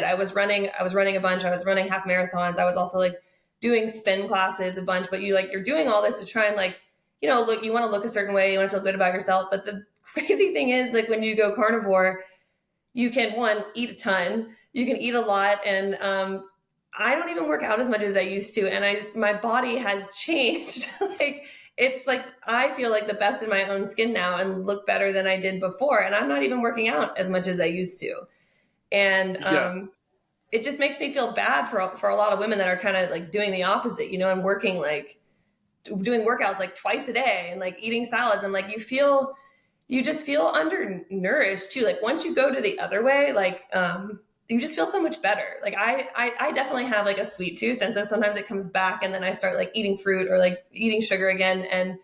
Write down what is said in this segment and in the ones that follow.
I was running a bunch. I was running half marathons. I was also like doing spin classes a bunch, but you're doing all this to try and like, look, you want to look a certain way, you want to feel good about yourself. But the crazy thing is, like, when you go carnivore, you can, one, eat a ton, you can eat a lot. And I don't even work out as much as I used to. And my body has changed. Like, it's like, I feel like the best in my own skin now and look better than I did before. And I'm not even working out as much as I used to. And it just makes me feel bad for a lot of women that are kind of like doing the opposite, and working, like doing workouts like twice a day and like eating salads. And like, you just feel undernourished too. Like, once you go to the other way, like, you just feel so much better. Like I definitely have like a sweet tooth. And so sometimes it comes back and then I start like eating fruit or like eating sugar again. And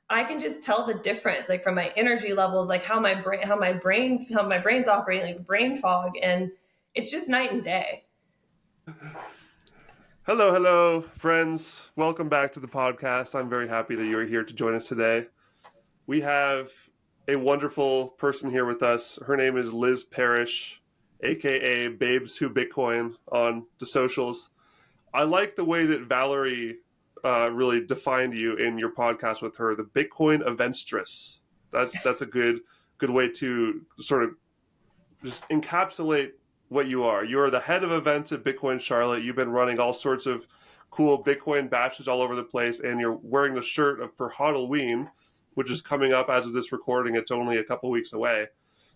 I can just tell the difference, like from my energy levels, like how my brain's operating, like brain fog. And it's just night and day. Hello, friends. Welcome back to the podcast. I'm very happy that you're here to join us today. We have a wonderful person here with us. Her name is Liz Parrish, aka Babes Who Bitcoin on the socials. I like the way that Valerie really defined you in your podcast with her, the Bitcoin Eventstress. That's a good way to sort of just encapsulate what you are. You are the head of events at Bitcoin Charlotte. You've been running all sorts of cool Bitcoin bashes all over the place, and you're wearing the shirt for Hodlween, which is coming up as of this recording. It's only a couple weeks away.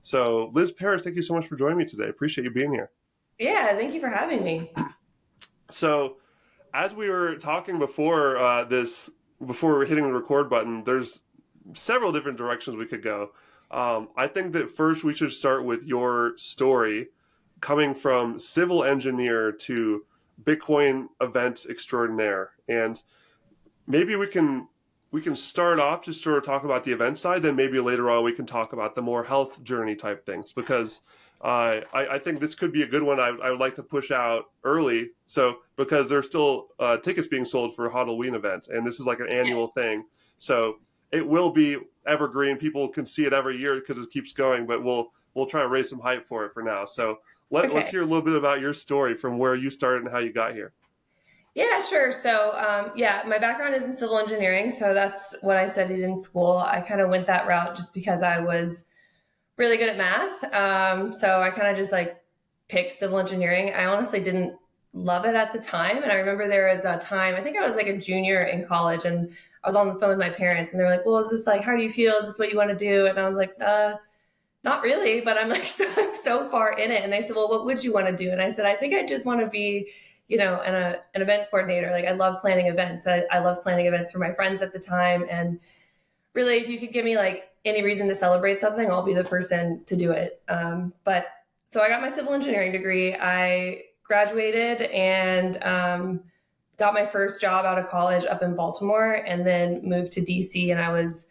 So, Liz Parrish, thank you so much for joining me today. Appreciate you being here. Yeah, thank you for having me. So, as we were talking before before we were hitting the record button, there's several different directions we could go. I think that first we should start with your story, coming from civil engineer to Bitcoin event extraordinaire. And maybe we can start off just sort of talk about the event side, then maybe later on we can talk about the more health journey type things, because I think this could be a good one. I would like to push out early, so because there's still tickets being sold for a Hodlween event, and this is like an annual thing. So it will be evergreen. People can see it every year because it keeps going, but we'll try to raise some hype for it for now. So let's hear a little bit about your story from where you started and how you got here. Yeah, sure. So, my background is in civil engineering. So that's what I studied in school. I kind of went that route just because I was really good at math. So I kind of just like picked civil engineering. I honestly didn't love it at the time. And I remember there was a time, I think I was like a junior in college, and I was on the phone with my parents, and they were like, well, is this like, how do you feel? Is this what you want to do? And I was like, not really, but I'm like, I'm so far in it. And they said, well, what would you want to do? And I said, I think I just want to be, an event coordinator. Like, I love planning events. I love planning events for my friends at the time. And really, if you could give me like any reason to celebrate something, I'll be the person to do it. But so I got my civil engineering degree. I graduated and got my first job out of college up in Baltimore, and then moved to DC. And I was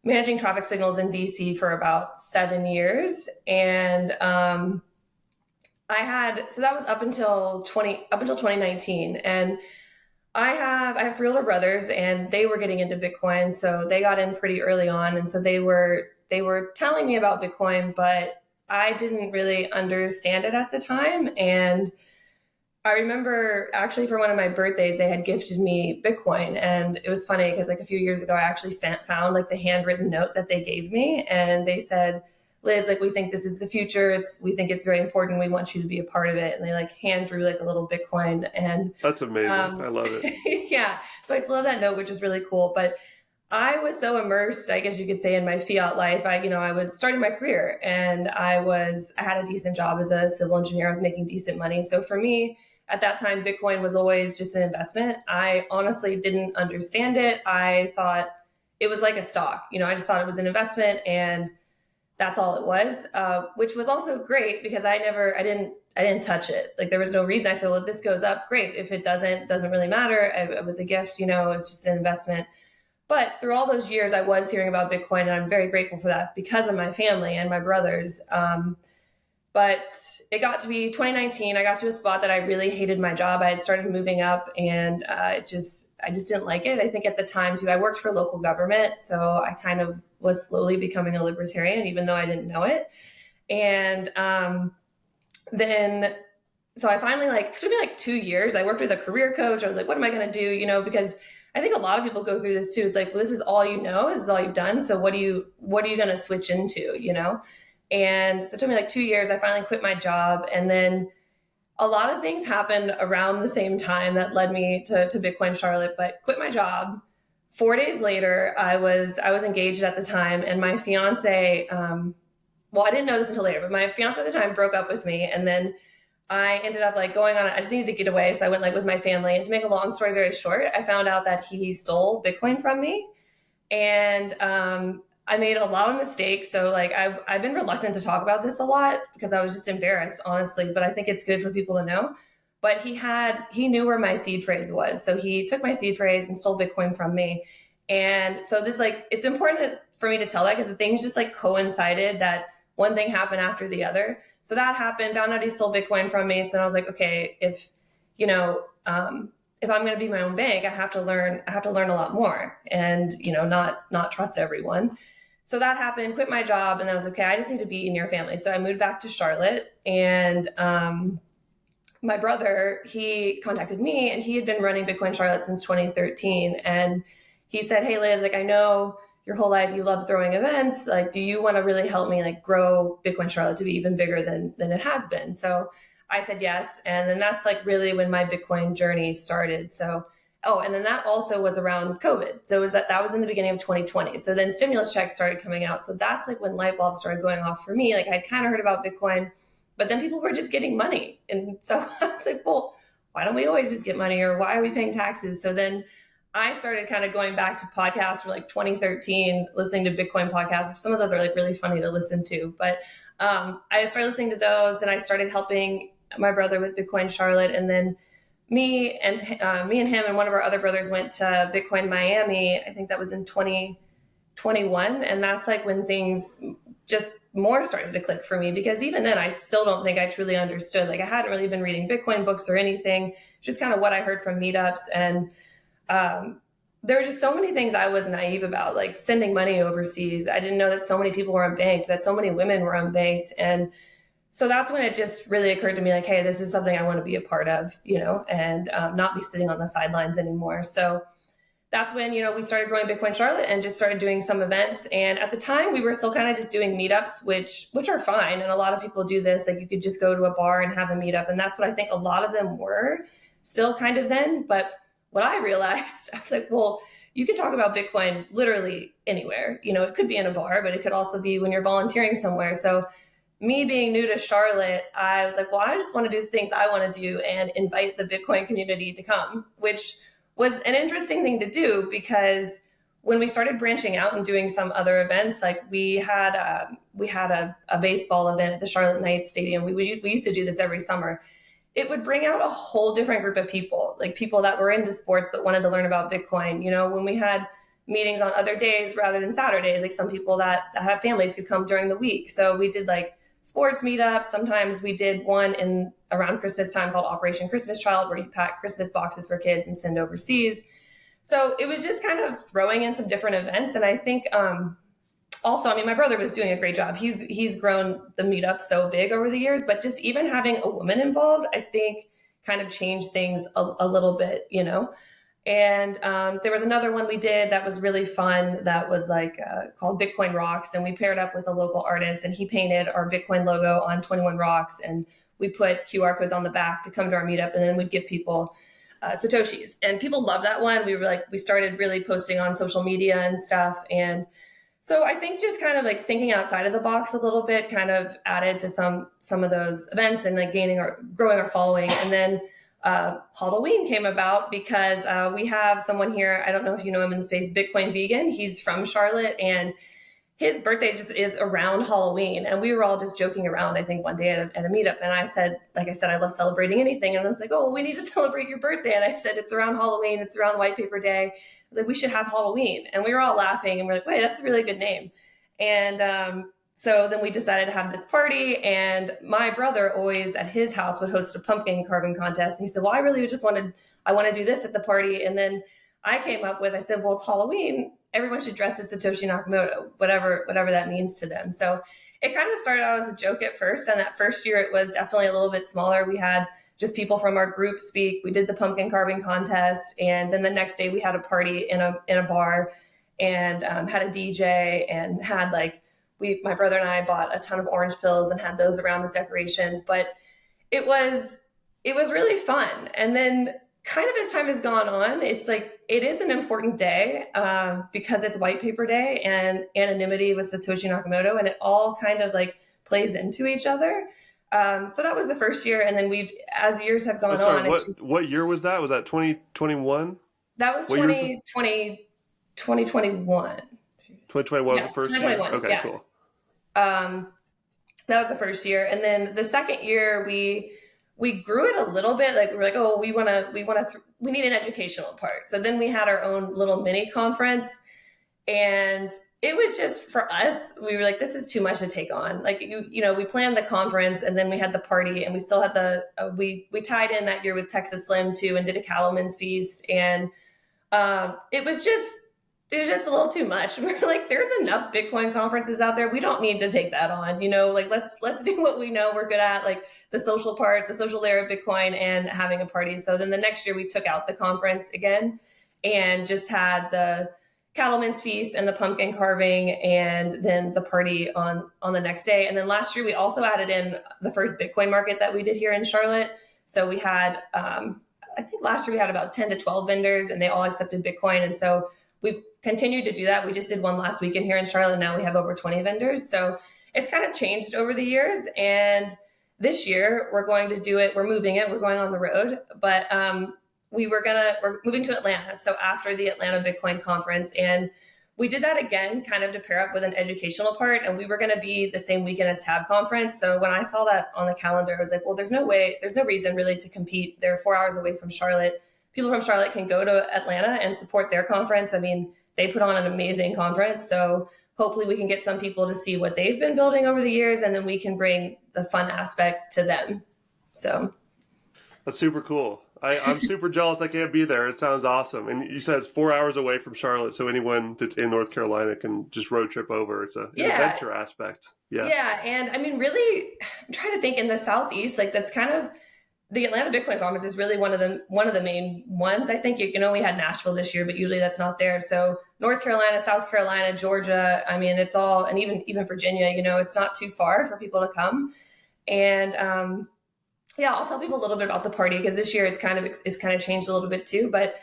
managing traffic signals in DC for about 7 years. And so that was up until 2019. And I have 3 older brothers, and they were getting into Bitcoin. So they got in pretty early on. And so they were telling me about Bitcoin, but I didn't really understand it at the time. And I remember actually for one of my birthdays, they had gifted me Bitcoin. And it was funny because like a few years ago, I actually found like the handwritten note that they gave me. And they said, Liz, like, we think this is the future. We think it's very important. We want you to be a part of it. And they like hand drew like a little Bitcoin. And that's amazing. I love it. Yeah. So I still have that note, which is really cool. But I was so immersed, I guess you could say, in my fiat life. I was starting my career, and I had a decent job as a civil engineer. I was making decent money. So for me at that time, Bitcoin was always just an investment. I honestly didn't understand it. I thought it was like a stock. I just thought it was an investment, and that's all it was, which was also great because I didn't touch it. Like, there was no reason. I said, well, if this goes up, great. If it doesn't really matter. It was a gift, it's just an investment. But through all those years, I was hearing about Bitcoin, and I'm very grateful for that because of my family and my brothers. But it got to be 2019. I got to a spot that I really hated my job. I had started moving up, and I just didn't like it. I think at the time too, I worked for local government, so I kind of was slowly becoming a libertarian, even though I didn't know it. And then so I finally like, it took me like 2 years. I worked with a career coach. I was like, what am I going to do? Because I think a lot of people go through this too. It's like, well, this is all you know, this is all you've done. So what are you going to switch into? And so it took me like 2 years. I finally quit my job. And then a lot of things happened around the same time that led me to Bitcoin Charlotte, but quit my job. 4 days later, I was engaged at the time, and my fiance, well, I didn't know this until later, but my fiance at the time broke up with me. And then I ended up like going on, I just needed to get away. So I went like with my family. And to make a long story very short, I found out that he stole Bitcoin from me. And I made a lot of mistakes. So like I've been reluctant to talk about this a lot because I was just embarrassed, honestly, but I think it's good for people to know. But he knew where my seed phrase was. So he took my seed phrase and stole Bitcoin from me. And so this, like, it's important for me to tell that because the things just like coincided, that one thing happened after the other. So that happened, found out he stole Bitcoin from me. So I was like, okay, if I'm going to be my own bank, I have to learn a lot more, and, not trust everyone. So that happened, quit my job. And I was okay, I just need to be in your family. So I moved back to Charlotte, and, my brother, he contacted me, and he had been running Bitcoin Charlotte since 2013. And he said, hey, Liz, like, I know your whole life you love throwing events. Like, do you want to really help me like grow Bitcoin Charlotte to be even bigger than it has been? So I said yes. And then that's like really when my Bitcoin journey started. So, and then that also was around COVID. So that was in the beginning of 2020. So then stimulus checks started coming out. So that's like when light bulbs started going off for me. Like, I'd kind of heard about Bitcoin, but then people were just getting money. And so I was like, well, why don't we always just get money, or why are we paying taxes? So then I started kind of going back to podcasts for like 2013, listening to Bitcoin podcasts. Some of those are like really funny to listen to, but I started listening to those. Then I started helping my brother with Bitcoin Charlotte. And then me and him and one of our other brothers went to Bitcoin Miami. I think that was in 2021. And that's like when things just more started to click for me, because even then I still don't think I truly understood. Like, I hadn't really been reading Bitcoin books or anything, just kind of what I heard from meetups. And there were just so many things I was naive about, like sending money overseas. I didn't know that so many people were unbanked, that so many women were unbanked. And so that's when it just really occurred to me, like, hey, this is something I want to be a part of, and not be sitting on the sidelines anymore. So that's when, we started growing Bitcoin Charlotte and just started doing some events. And at the time we were still kind of just doing meetups, which are fine. And a lot of people do this. Like, you could just go to a bar and have a meetup. And that's what I think a lot of them were still kind of then. But what I realized, I was like, well, you can talk about Bitcoin literally anywhere. It could be in a bar, but it could also be when you're volunteering somewhere. So me being new to Charlotte, I was like, well, I just want to do the things I want to do and invite the Bitcoin community to come, which was an interesting thing to do, because when we started branching out and doing some other events, like we had a baseball event at the Charlotte Knights Stadium. We used to do this every summer. It would bring out a whole different group of people, like people that were into sports but wanted to learn about Bitcoin. When we had meetings on other days rather than Saturdays, like some people that have families could come during the week. So we did like sports meetups. Sometimes we did one in around Christmas time called Operation Christmas Child, where you pack Christmas boxes for kids and send overseas. So it was just kind of throwing in some different events. And I think also, I mean, my brother was doing a great job. He's grown the meetup so big over the years, but just even having a woman involved, I think kind of changed things a little bit, And there was another one we did that was really fun, that was like called Bitcoin Rocks. And we paired up with a local artist, and he painted our Bitcoin logo on 21 rocks. And we put QR codes on the back to come to our meetup. And then we'd give people Satoshis. And people loved that one. We started really posting on social media and stuff. And so I think just kind of like thinking outside of the box a little bit kind of added to some of those events and like growing our following. And then Hodlween came about because we have someone here, I don't know if you know him in the space, Bitcoin Vegan. He's from Charlotte, and his birthday just is around Halloween. And we were all just joking around, I think, one day at a meetup. And I said, I love celebrating anything. And I was like, oh, well, we need to celebrate your birthday. And I said, it's around Halloween. It's around White Paper Day. I was like, we should have Halloween. And we were all laughing, and we're like, wait, that's a really good name. And so then we decided to have this party. And my brother always at his house would host a pumpkin carving contest. And he said, well, I really just I want to do this at the party. And then I came up with, I said, well, it's Halloween. Everyone should dress as Satoshi Nakamoto, whatever that means to them. So it kind of started out as a joke at first. And that first year, it was definitely a little bit smaller. We had just people from our group speak. We did the pumpkin carving contest, and then the next day we had a party in a bar, and had a DJ, and had like my brother and I bought a ton of orange pills and had those around as decorations. But it was really fun. And then kind of as time has gone on, it's like it is an important day because it's white paper day and anonymity with Satoshi Nakamoto, and it all kind of like plays into each other. So that was the first year, and then as years have gone on. What year was that? Was that 2021? That was 2021. 2021 was the first year? Okay, yeah. Cool. That was the first year. And then the second year we grew it a little bit. Like we were like, oh, we need an educational part. So then we had our own little mini conference, and it was just, for us, we were like, this is too much to take on. Like, we planned the conference, and then we had the party, and we still had we tied in that year with Texas Slim too, and did a cattleman's feast. And it was just a little too much. We're like, there's enough Bitcoin conferences out there. We don't need to take that on, like let's do what we know we're good at, like the social part, the social layer of Bitcoin, and having a party. So then the next year we took out the conference again and just had the cattleman's feast and the pumpkin carving, and then the party on the next day. And then last year we also added in the first Bitcoin market that we did here in Charlotte. So we had, I think last year we had about 10 to 12 vendors, and they all accepted Bitcoin. And so we've continued to do that. We just did one last weekend here in Charlotte. Now we have over 20 vendors. So it's kind of changed over the years. And this year we're going to do it. We're moving it. We're going on the road, but we're moving to Atlanta. So after the Atlanta Bitcoin conference, and we did that again, kind of to pair up with an educational part. And we were going to be the same weekend as Tab conference. So when I saw that on the calendar, I was like, well, there's no reason really to compete. They're 4 hours away from Charlotte. People from Charlotte can go to Atlanta and support their conference. I mean, they put on an amazing conference. So hopefully we can get some people to see what they've been building over the years, and then we can bring the fun aspect to them. So that's super cool. I'm super jealous I can't be there. It sounds awesome. And you said it's 4 hours away from Charlotte, so anyone that's in North Carolina can just road trip over. It's an adventure aspect. Yeah. Yeah. And I mean, really, I'm trying to think in the Southeast, like that's kind of, the Atlanta Bitcoin conference is really one of the main ones. I think, we had Nashville this year, but usually that's not there. So North Carolina, South Carolina, Georgia, I mean, it's all, and even Virginia, it's not too far for people to come. And, I'll tell people a little bit about the party, because this year it's kind of changed a little bit too, but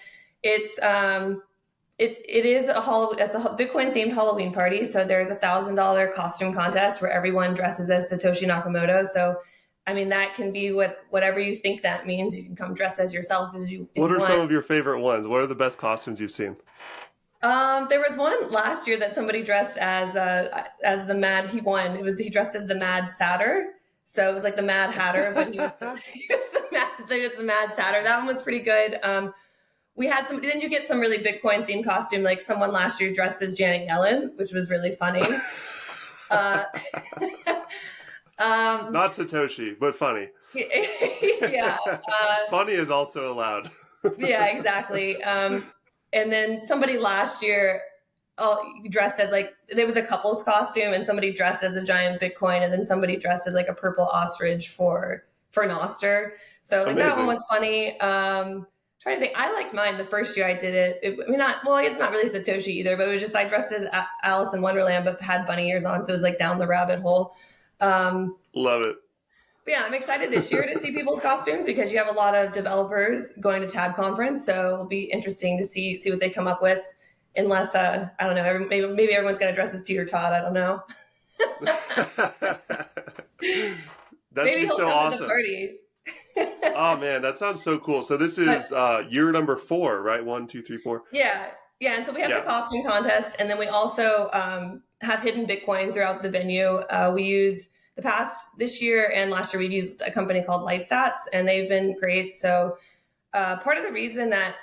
it is it's a Bitcoin themed Halloween party. So there's $1,000 costume contest where everyone dresses as Satoshi Nakamoto. So I mean, that can be whatever you think that means. You can come dress as yourself as you What are want. some of your favorite ones? What are the best costumes you've seen? There was one last year that somebody dressed as the Mad. He dressed as the Mad Satyr. So it was like the Mad Hatter, but he was the Mad Satyr. That one was pretty good. We had then you get some really Bitcoin themed costume, like someone last year dressed as Janet Yellen, which was really funny. Not Satoshi, but funny. Yeah. Funny is also allowed. Yeah, exactly. And then somebody last year dressed as there was a couple's costume, and somebody dressed as a giant Bitcoin, and then somebody dressed as like a purple ostrich for Nostr. So like that one was funny. Trying to think, I liked mine the first year I did it. It's not really Satoshi either, but it was just I dressed as Alice in Wonderland, but had bunny ears on, so it was like down the rabbit hole. Love it. Yeah, I'm excited this year to see people's costumes, because you have a lot of developers going to Tab conference, so it'll be interesting to see what they come up with. Unless I don't know, maybe everyone's going to dress as Peter Todd. I don't know. That'd be so awesome. Oh man, that sounds so cool. So this is year number 4, right? 1, 2, 3, 4. Yeah. And so we have the costume contest, and then we also have hidden Bitcoin throughout the venue. We use this year and last year, we've used a company called LightSats, and they've been great. So part of the reason that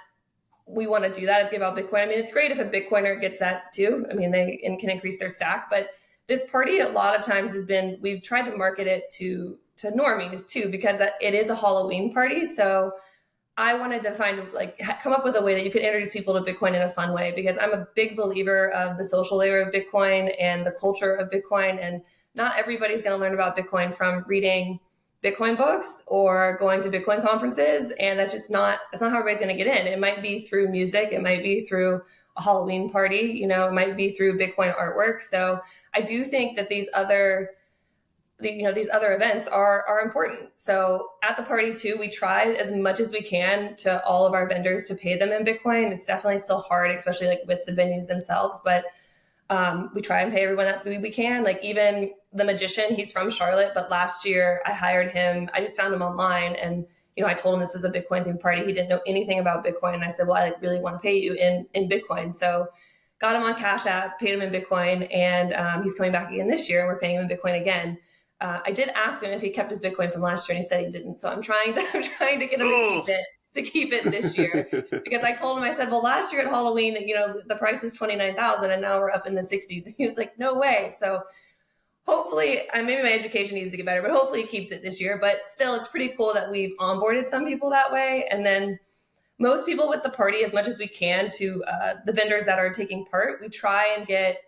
we want to do that is give out Bitcoin. I mean, it's great if a Bitcoiner gets that too. I mean, they can increase their stack, but this party a lot of times we've tried to market it to normies too, because it is a Halloween party. So I wanted to come up with a way that you could introduce people to Bitcoin in a fun way, because I'm a big believer of the social layer of Bitcoin and the culture of Bitcoin. And not everybody's going to learn about Bitcoin from reading Bitcoin books or going to Bitcoin conferences. And that's not how everybody's going to get in. It might be through music. It might be through a Halloween party, it might be through Bitcoin artwork. So I do think that these other events are important. So at the party too, we try as much as we can to all of our vendors to pay them in Bitcoin. It's definitely still hard, especially like with the venues themselves, but we try and pay everyone that we can. Like even the magician, he's from Charlotte, but last year I hired him. I just found him online, and I told him this was a Bitcoin themed party. He didn't know anything about Bitcoin, and I said, well, I really want to pay you in Bitcoin. So got him on Cash App, paid him in Bitcoin, and he's coming back again this year, and we're paying him in Bitcoin again. I did ask him if he kept his Bitcoin from last year, and he said he didn't. So I'm trying to get him to keep it this year, because I told him, I said, well, last year at Halloween, the price was $29,000 and now we're up in the 60s. And he was like, no way. So hopefully, maybe my education needs to get better, but hopefully he keeps it this year. But still, it's pretty cool that we've onboarded some people that way. And then most people with the party, as much as we can, to the vendors that are taking part, we try and get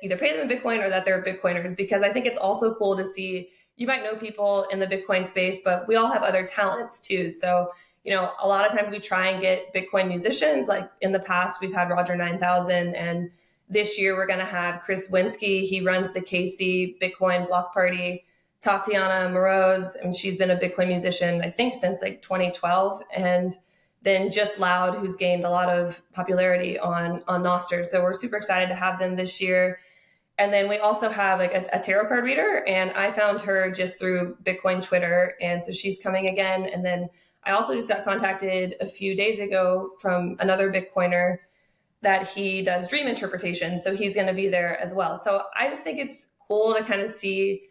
either pay them in Bitcoin or that they're Bitcoiners, because I think it's also cool to see, you might know people in the Bitcoin space, but we all have other talents too. So a lot of times we try and get Bitcoin musicians. Like in the past, we've had Roger 9000, and this year we're going to have Chris Winsky. He runs the KC Bitcoin block party. Tatiana Moroz, and she's been a Bitcoin musician, I think, since like 2012. And then Just Loud, who's gained a lot of popularity on Nostr. So we're super excited to have them this year. And then we also have like a tarot card reader, and I found her just through Bitcoin Twitter. And so she's coming again. And then I also just got contacted a few days ago from another Bitcoiner that he does dream interpretation. So he's going to be there as well. So I just think it's cool to kind of see,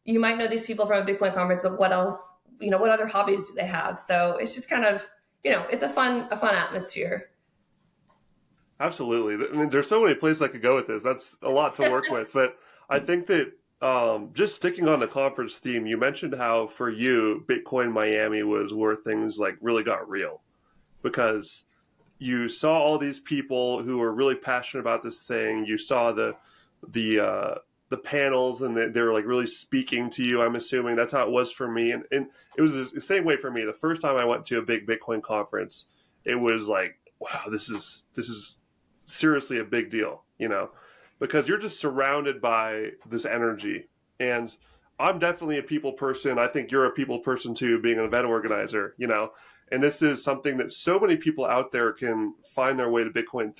you might know these people from a Bitcoin conference, but what else, what other hobbies do they have? So it's just kind of, it's a fun atmosphere. Absolutely. I mean, there's so many places I could go with this. That's a lot to work with. But I think that just sticking on the conference theme, you mentioned how for you, Bitcoin Miami was where things like really got real, because you saw all these people who were really passionate about this thing. You saw the panels, and they were like really speaking to you. I'm assuming that's how it was for me. And it was the same way for me. The first time I went to a big Bitcoin conference, it was like, wow, this is seriously a big deal, because you're just surrounded by this energy. And I'm definitely a people person. I think you're a people person too, being an event organizer, and this is something that so many people out there can find their way to Bitcoin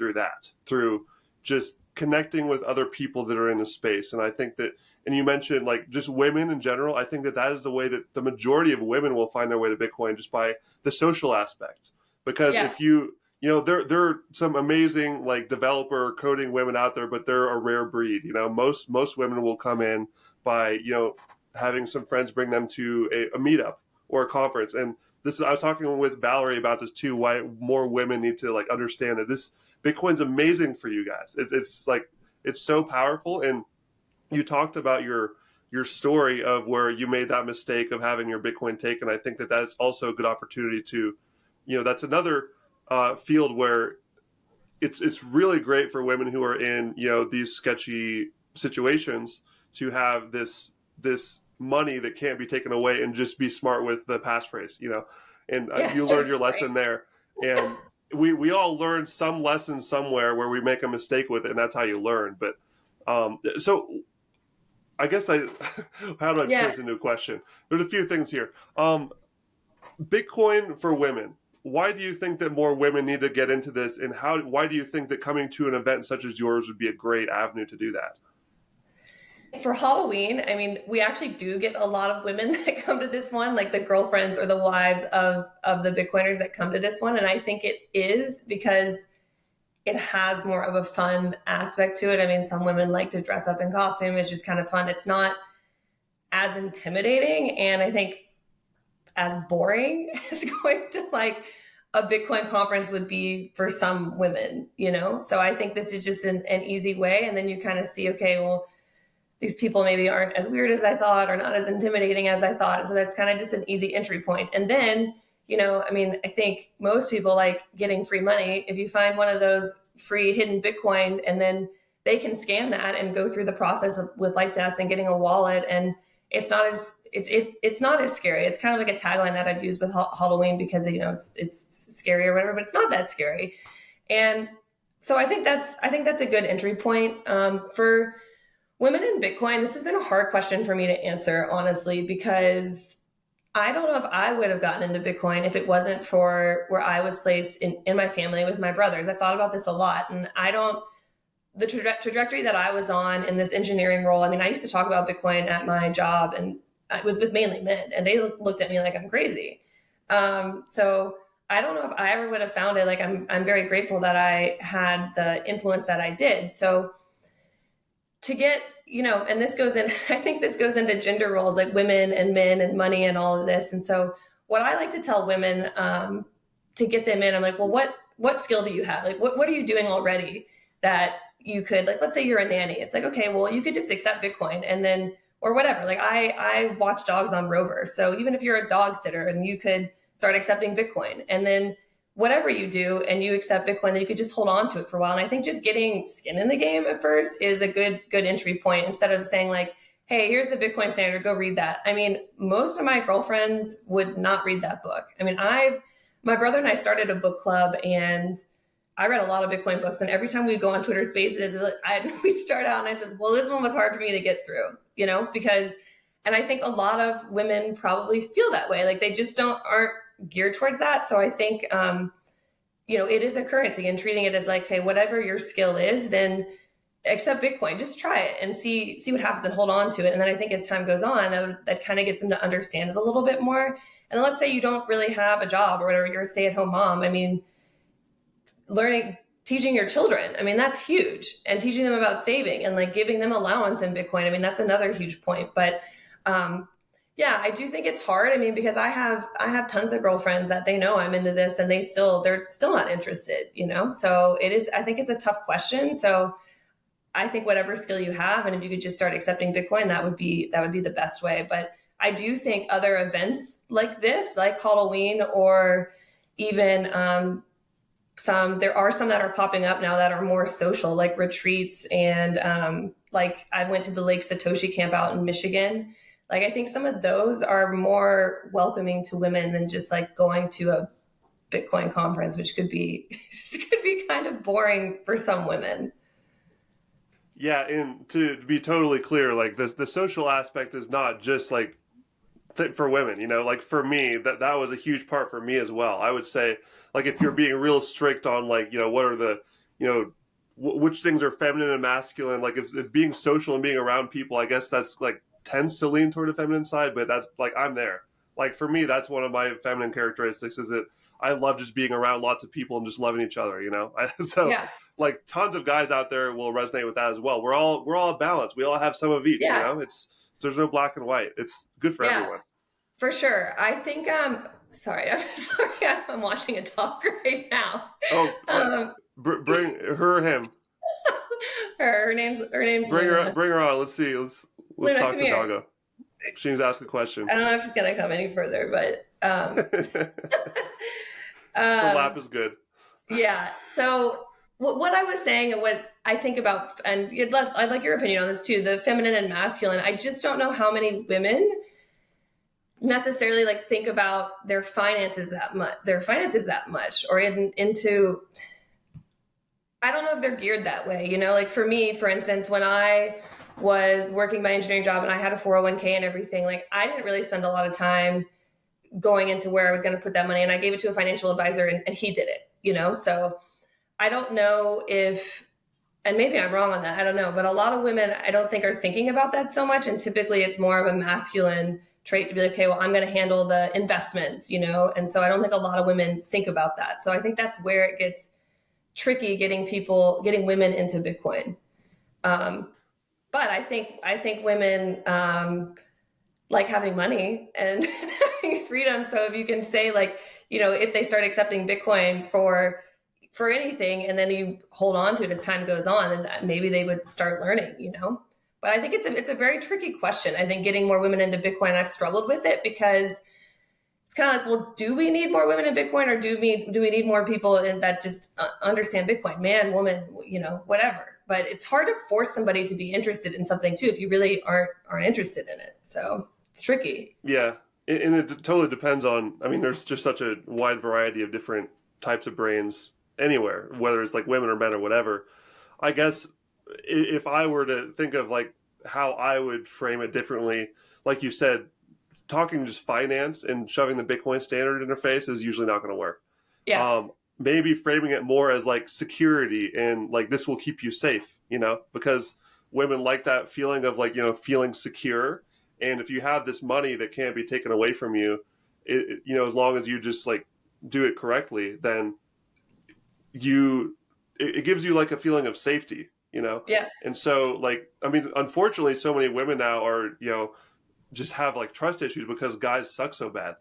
through just connecting with other people that are in the space. And I think that, and you mentioned like just women in general, I think that is the way that the majority of women will find their way to Bitcoin, just by the social aspect. Because if there are some amazing like developer coding women out there, but they're a rare breed. Most women will come in by, having some friends bring them to a meetup or a conference. And I was talking with Valerie about this too, why more women need to like understand that this Bitcoin's amazing for you guys. It's so powerful. And you talked about your story of where you made that mistake of having your Bitcoin taken. I think that is also a good opportunity to, that's another field where it's really great for women who are in, these sketchy situations to have this money that can't be taken away, and just be smart with the passphrase, and you learned your lesson there. And we all learned some lesson somewhere where we make a mistake with it, and that's how you learn. But so I guess how do I put this into a question? There's a few things here. Bitcoin for women. Why do you think that more women need to get into this, and why do you think that coming to an event such as yours would be a great avenue to do that? For Halloween, I mean, we actually do get a lot of women that come to this one, like the girlfriends or the wives of the Bitcoiners that come to this one. And I think it is because it has more of a fun aspect to it. I mean, some women like to dress up in costume. It's just kind of fun. It's not as intimidating, and I think as boring as going to like a Bitcoin conference would be for some women, So I think this is just an easy way. And then you kind of see, okay, well, these people maybe aren't as weird as I thought, or not as intimidating as I thought. So that's kind of just an easy entry point. And then, I think most people like getting free money. If you find one of those free hidden Bitcoin, and then they can scan that and go through the process with Lightsats and getting a wallet. And it's not as it's not as scary. It's kind of like a tagline that I've used with Halloween because, you know, it's scary or whatever, but it's not that scary. And so I think that's a good entry point for women in Bitcoin. This has been a hard question for me to answer, honestly, because I don't know if I would have gotten into Bitcoin if it wasn't for where I was placed in my family with my brothers. I thought about this a lot, and the trajectory that I was on in this engineering role. I mean, I used to talk about Bitcoin at my job, and I was with mainly men, and they looked at me like I'm crazy. So I don't know if I ever would have found it. Like, I'm very grateful that I had the influence that I did. So to get, you know, and this goes in, I think this goes into gender roles, like women and men and money and all of this. And so what I like to tell women to get them in, I'm like, well, what skill do you have? Like, what are you doing already that you could, like, let's say you're a nanny. It's like, okay, well, you could just accept Bitcoin and then, or whatever. Like I watch dogs on Rover. So even if you're a dog sitter and you could start accepting Bitcoin, and then whatever you do and you accept Bitcoin, then you could just hold on to it for a while. And I think just getting skin in the game at first is a good entry point, instead of saying like, hey, here's the Bitcoin standard, go read that. I mean, most of my girlfriends would not read that book. I mean, my brother and I started a book club, and I read a lot of Bitcoin books, and every time we'd go on Twitter Spaces, we'd start out and I said, well, this one was hard for me to get through, you know, because, and I think a lot of women probably feel that way. Like they just aren't geared towards that. So I think, you know, it is a currency, and treating it as like, hey, whatever your skill is, then accept Bitcoin, just try it and see what happens and hold on to it. And then I think as time goes on, that kind of gets them to understand it a little bit more. And let's say you don't really have a job or whatever, you're a stay-at-home mom. I mean, teaching your children, I mean, that's huge. And teaching them about saving and like giving them allowance in Bitcoin. I mean, that's another huge point. But yeah, I do think it's hard. I mean, because I have tons of girlfriends that they know I'm into this, and they're still not interested, you know? So I think it's a tough question. So I think whatever skill you have, and if you could just start accepting Bitcoin, that would be the best way. But I do think other events like this, like Halloween, or even there are some that are popping up now that are more social, like retreats, and like I went to the Lake Satoshi camp out in Michigan. Like I think some of those are more welcoming to women than just like going to a Bitcoin conference, which could be kind of boring for some women. Yeah, and to be totally clear, like the social aspect is not just like for women, you know, like for me, that was a huge part for me as well. I would say, like, if you're being real strict on, like, you know, what are the, you know, which things are feminine and masculine, like if being social and being around people, I guess that's like tends to lean toward the feminine side, but that's like, I'm there. Like for me, that's one of my feminine characteristics, is that I love just being around lots of people and just loving each other, you know? So Yeah. like tons of guys out there will resonate with that as well. We're all balanced. We all have some of each, Yeah. you know? There's no black and white. It's good for everyone. For sure. I think sorry, I'm watching a talk right now. Oh, bring her or him. Her name's bring Luna. Bring her on. Let's see. Let's Luna, talk to here. Doggo. She needs to ask a question. I don't know if she's gonna come any further, but the lap is good. Yeah. So what I was saying, and what I think about, and I'd like your opinion on this too, the feminine and masculine. I just don't know how many women necessarily like think about their finances that much, or into, I don't know if they're geared that way, you know? Like for me, for instance, when I was working my engineering job and I had a 401k and everything, like I didn't really spend a lot of time going into where I was going to put that money, and I gave it to a financial advisor, and he did it, you know? So I don't know if, and maybe I'm wrong on that, I don't know, but a lot of women I don't think are thinking about that so much, and typically it's more of a masculine trait to be like, okay, well, I'm going to handle the investments, you know? And so I don't think a lot of women think about that. So I think that's where it gets tricky, getting women into Bitcoin. But I think women like having money and having freedom. So if you can say, like, you know, if they start accepting Bitcoin for anything, and then you hold on to it as time goes on, and maybe they would start learning, you know. But I think it's a very tricky question. I think getting more women into Bitcoin, I've struggled with it, because it's kind of like, well, do we need more women in Bitcoin, or do we need more people that just understand Bitcoin, man, woman, you know, whatever. But it's hard to force somebody to be interested in something too if you really aren't interested in it. So It's tricky. Yeah, and it totally depends on. I mean, there's just such a wide variety of different types of brains anywhere, whether it's like women or men or whatever. I guess if I were to think of like how I would frame it differently, like you said, talking just finance and shoving the Bitcoin standard in their face is usually not going to work. Yeah. Maybe framing it more as like security and like this will keep you safe, because women like that feeling of like, feeling secure. And if you have this money that can't be taken away from you, as long as you just like do it correctly, then it gives you like a feeling of safety. Yeah. And so like, I mean, unfortunately, so many women now are, just have like trust issues because guys suck so bad.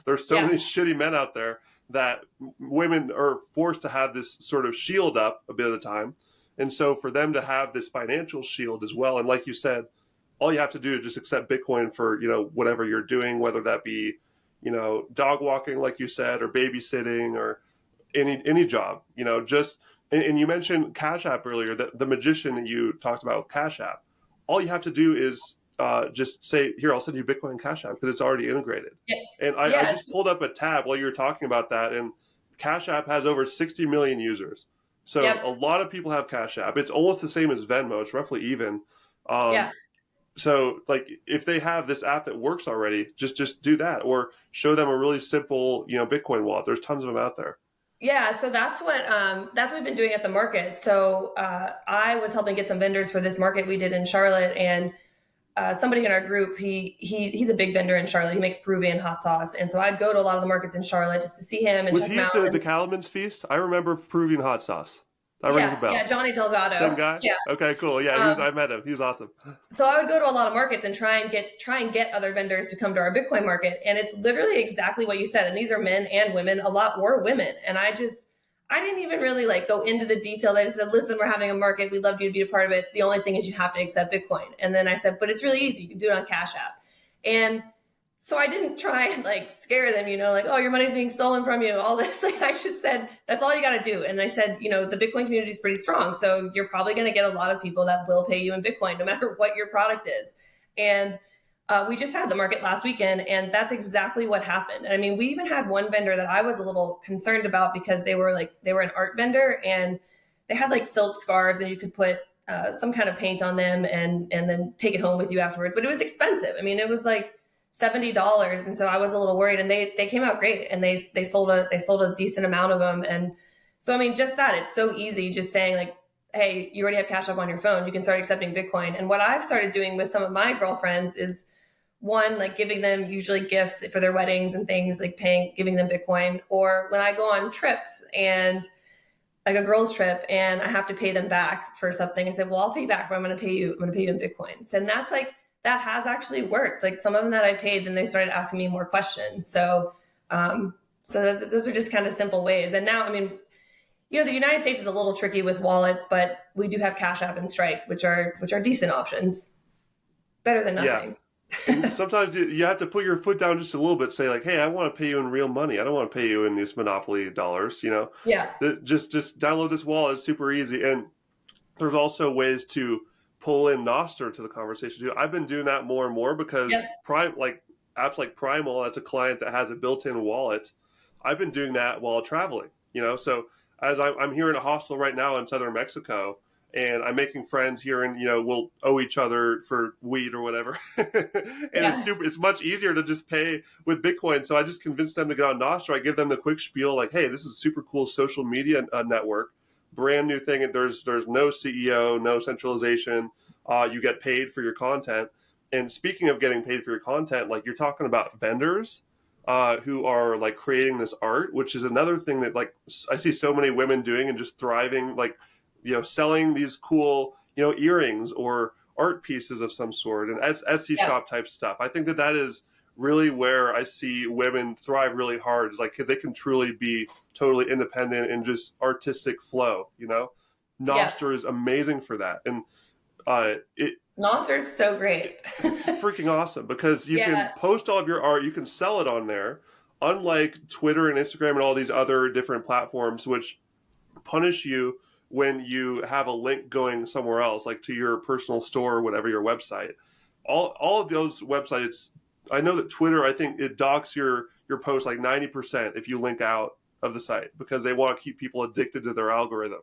There's so Yeah. many shitty men out there that women are forced to have this sort of shield up a bit of the time. And so for them to have this financial shield as well, and like you said, all you have to do is just accept Bitcoin for, whatever you're doing, whether that be, dog walking, like you said, or babysitting or any job, just, and you mentioned Cash App earlier, the magician that you talked about with Cash App. All you have to do is just say, here, I'll send you Bitcoin and Cash App because it's already integrated. Yeah. And I Yeah, just pulled up a tab while you were talking about that, and Cash App has over 60 million users. So Yep. a lot of people have Cash App. It's almost the same as Venmo. It's roughly even. Yeah. So like if they have this app that works already, just do that or show them a really simple, Bitcoin wallet. There's tons of them out there. Yeah, so that's what we've been doing at the market. So I was helping get some vendors for this market we did in Charlotte, and somebody in our group, he's a big vendor in Charlotte. He makes Peruvian hot sauce, and so I'd go to a lot of the markets in Charlotte just to see him and Was check he him at out. the Cattleman's Feast? I remember Peruvian hot sauce. That rings a Yeah, bell. yeah, Johnny Delgado. Same guy? Yeah. Okay, cool. Yeah, I met him. He was awesome. So I would go to a lot of markets and try and get other vendors to come to our Bitcoin market, and it's literally exactly what you said. And these are men and women, a lot more women. And I didn't even really like go into the details. I just said, listen, we're having a market. We'd love you to be a part of it. The only thing is you have to accept Bitcoin. And then I said, but it's really easy. You can do it on Cash App. And so I didn't try and like scare them, like, oh, your money's being stolen from you, all this. Like I just said, that's all you got to do. And I said, the Bitcoin community is pretty strong. So you're probably going to get a lot of people that will pay you in Bitcoin, no matter what your product is. And we just had the market last weekend, and that's exactly what happened. And I mean, we even had one vendor that I was a little concerned about because they were an art vendor, and they had like silk scarves, and you could put some kind of paint on them and then take it home with you afterwards. But it was expensive. I mean, it was like $70, and so I was a little worried. And they came out great, and they sold a decent amount of them. And so I mean, just that, it's so easy, just saying like, hey, you already have Cash App on your phone, you can start accepting Bitcoin. And what I've started doing with some of my girlfriends is, one, like giving them usually gifts for their weddings and things, like giving them Bitcoin. Or when I go on trips, and like a girls trip, and I have to pay them back for something, I say, well, I'll pay you back, but I'm going to pay you in Bitcoin. So, and that's like, that has actually worked. Like some of them that I paid, then they started asking me more questions. So, those are just kind of simple ways. And now, I mean, the United States is a little tricky with wallets, but we do have Cash App and Stripe, which are decent options. Better than nothing. Yeah. And sometimes you have to put your foot down just a little bit, say like, hey, I want to pay you in real money. I don't want to pay you in these Monopoly dollars, Yeah. Just download this wallet. It's super easy. And there's also ways to pull in Nostr to the conversation too. I've been doing that more and more because apps like Primal, that's a client that has a built-in wallet. I've been doing that while traveling, so as I'm here in a hostel right now in southern Mexico, and I'm making friends here, and we'll owe each other for weed or whatever. And it's much easier to just pay with Bitcoin. So I just convince them to get on Nostr. I give them the quick spiel like, hey, this is a super cool social media network, brand new thing. There's no CEO, no centralization. You get paid for your content. And speaking of getting paid for your content, like you're talking about vendors who are like creating this art, which is another thing that like I see so many women doing and just thriving, like selling these cool, earrings or art pieces of some sort and Etsy shop type stuff. I think that is really where I see women thrive really hard. Is like they can truly be totally independent and just artistic flow. Nostr is amazing for that, and Nostr is so great. Freaking awesome because you can post all of your art, you can sell it on there. Unlike Twitter and Instagram and all these other different platforms, which punish you when you have a link going somewhere else, like to your personal store or whatever, your website. all of those websites. I know that Twitter, I think it docks your post like 90% if you link out of the site because they want to keep people addicted to their algorithm.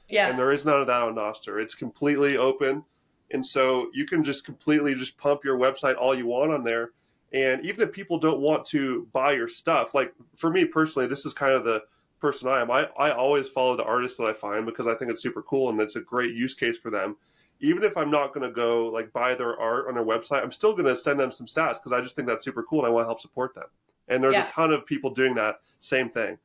And Yeah. there is none of that on Nostr. It's completely open. And so you can just completely just pump your website all you want on there. And even if people don't want to buy your stuff, like for me personally, this is kind of the person I am. I always follow the artists that I find because I think it's super cool and it's a great use case for them. Even if I'm not going to go like buy their art on their website, I'm still going to send them some stats because I just think that's super cool and I want to help support them. And there's a Yeah. ton of people doing that same thing.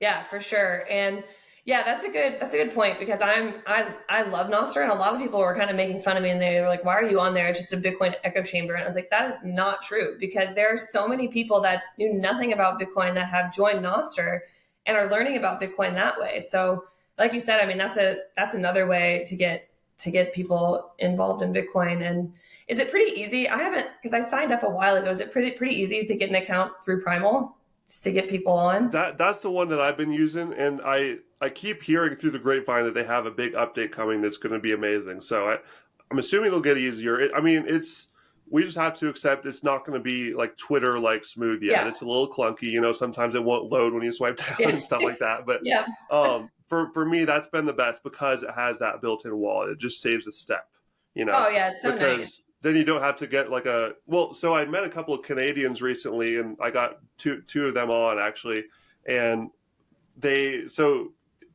Yeah, for sure. And yeah, that's a good point because I love Nostr, and a lot of people were kind of making fun of me and they were like, why are you on there? It's just a Bitcoin echo chamber. And I was like, that is not true because there are so many people that knew nothing about Bitcoin that have joined Nostr and are learning about Bitcoin that way. So like you said, I mean, that's another way to get people involved in Bitcoin. And is it pretty easy? I haven't, because I signed up a while ago. Is it pretty easy to get an account through Primal just to get people on? That's the one that I've been using, and I keep hearing through the grapevine that they have a big update coming that's going to be amazing. So I'm assuming it'll get easier. I mean, we just have to accept it's not going to be like Twitter like smooth yet. Yeah. It's a little clunky, you know. Sometimes it won't load when you swipe down Yeah. and stuff like that. But Yeah. for me, that's been the best because it has that built-in wallet. It just saves a step, you know. Oh yeah, it's so Because nice. then you don't have to get like a well. So I met a couple of Canadians recently, and I got two of them on actually, and the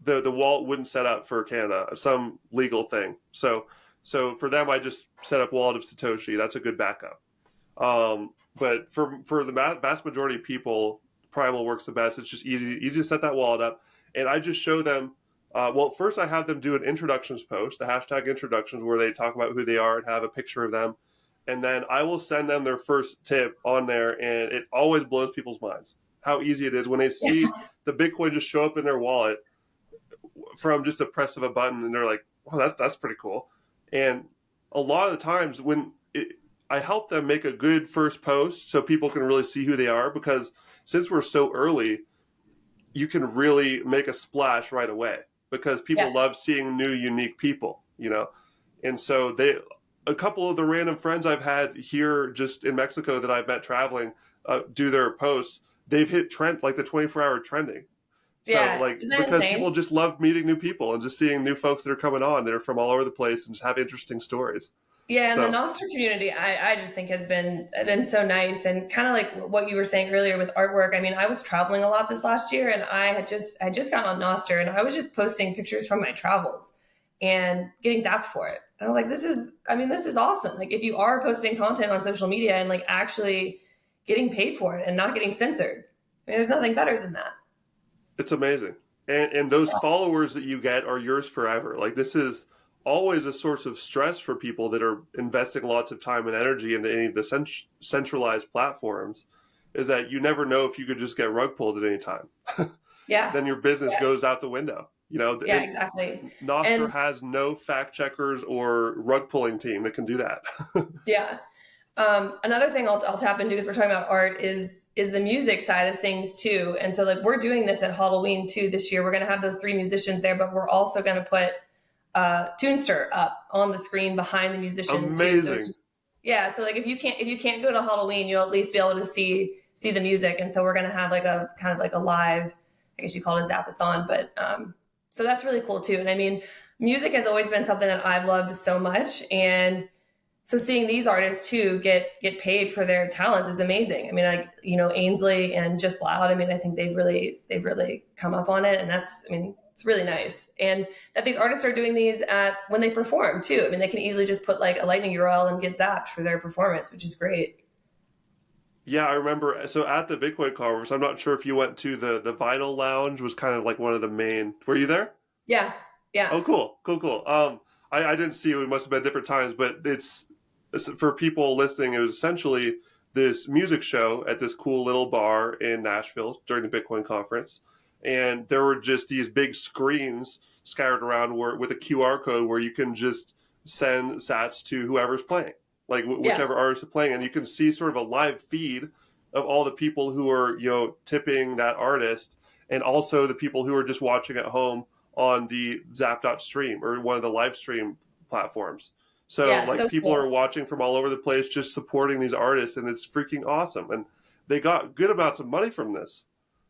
wallet wouldn't set up for Canada, some legal thing. So for them, I just set up Wallet of Satoshi. That's a good backup. But for the vast majority of people, Primal works the best. It's just easy to set that wallet up, and I just show them. Well, first I have them do an introductions post, the hashtag introductions, where they talk about who they are and have a picture of them, and then I will send them their first tip on there, and it always blows people's minds how easy it is when they see the Bitcoin just show up in their wallet from just a press of a button, and they're like, "Oh, that's pretty cool." And a lot of the times I help them make a good first post so people can really see who they are because since we're so early, you can really make a splash right away because people Yeah. love seeing new, unique people, you know. And so a couple of the random friends I've had here just in Mexico that I've met traveling, do their posts. They've hit trend like the 24-hour trending. So Yeah. like Isn't that because people insane? just love meeting new people and just seeing new folks that are coming on. They're from all over the place and just have interesting stories. Yeah, and the So Nostr community, I just think has been so nice and kind of like what you were saying earlier with artwork. I mean, I was traveling a lot this last year, and I just got on Nostr, and I was just posting pictures from my travels and getting zapped for it. And I was like, this is awesome. Like if you are posting content on social media and like actually getting paid for it and not getting censored, I mean, there's nothing better than that. it's amazing. And those followers that you get are yours forever. Like this is always a source of stress for people that are investing lots of time and energy into any of the centralized platforms is that you never know if you could just get rug pulled at any time. Yeah, Then your business yeah, goes out the window. You know, yeah, exactly. Nostr And has no fact checkers or rug pulling team that can do that. yeah. Another thing I'll tap into because we're talking about art is the music side of things too. And so like we're doing this at Hodlween too this year. We're going to have those three musicians there, but we're also going to put Tunester up on the screen behind the musicians too. So Amazing. yeah, so like if you can't go to Halloween, you'll at least be able to see the music. And so we're going to have like a kind of like a live, I guess you call it a zapathon, but so that's really cool too. And I mean, music has always been something that I've loved so much, and so seeing these artists too get paid for their talents is amazing. I mean, like Ainsley and Just Loud. I mean, I think they've really come up on it, and that's, I mean, it's really nice. And that these artists are doing these at when they perform too. I mean, they can easily just put like a lightning URL and get zapped for their performance, which is great. Yeah, I remember. So at the Bitcoin conference, I'm not sure if you went to the Vinyl Lounge was kind of like one of the main. Were you there? Yeah, yeah, Oh, cool. I didn't see it. It must have been different times, but it's for people listening. It was essentially this music show at this cool little bar in Nashville during the Bitcoin conference, and there were just these big screens scattered around where with a QR code where you can just send sats to whoever's playing, like yeah, whichever artist is playing, and you can see sort of a live feed of all the people who are tipping that artist, and also the people who are just watching at home on the Zap.stream or one of the live stream platforms. So Yeah, like so people are cool. watching from all over the place, just supporting these artists, and it's freaking awesome. And they got good amounts of money from this.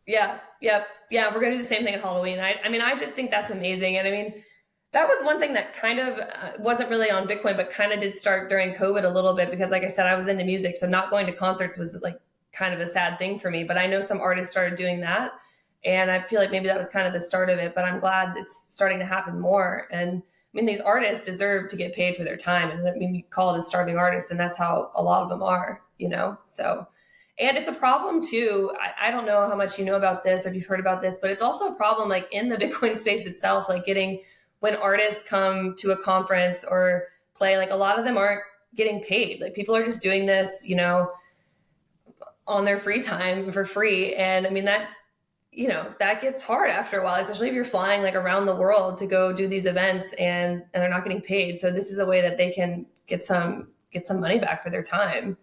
Yeah, yep, yeah. We're gonna do the same thing at Halloween. I mean, I just think that's amazing, and I mean, that was one thing that kind of wasn't really on Bitcoin, but kind of did start during COVID a little bit because, like I said, I was into music, so not going to concerts was like kind of a sad thing for me. But I know some artists started doing that, and I feel like maybe that was kind of the start of it. But I'm glad it's starting to happen more. And I mean, these artists deserve to get paid for their time, and I mean, you call it a starving artist, and that's how a lot of them are, you know. So, and it's a problem too. I don't know how much you know about this or if you've heard about this, but it's also a problem like in the Bitcoin space itself, like getting when artists come to a conference or play, like a lot of them aren't getting paid. Like people are just doing this, you know, on their free time for free. And I mean, that, you know, that gets hard after a while, especially if you're flying like around the world to go do these events and they're not getting paid. So this is a way that they can get some money back for their time.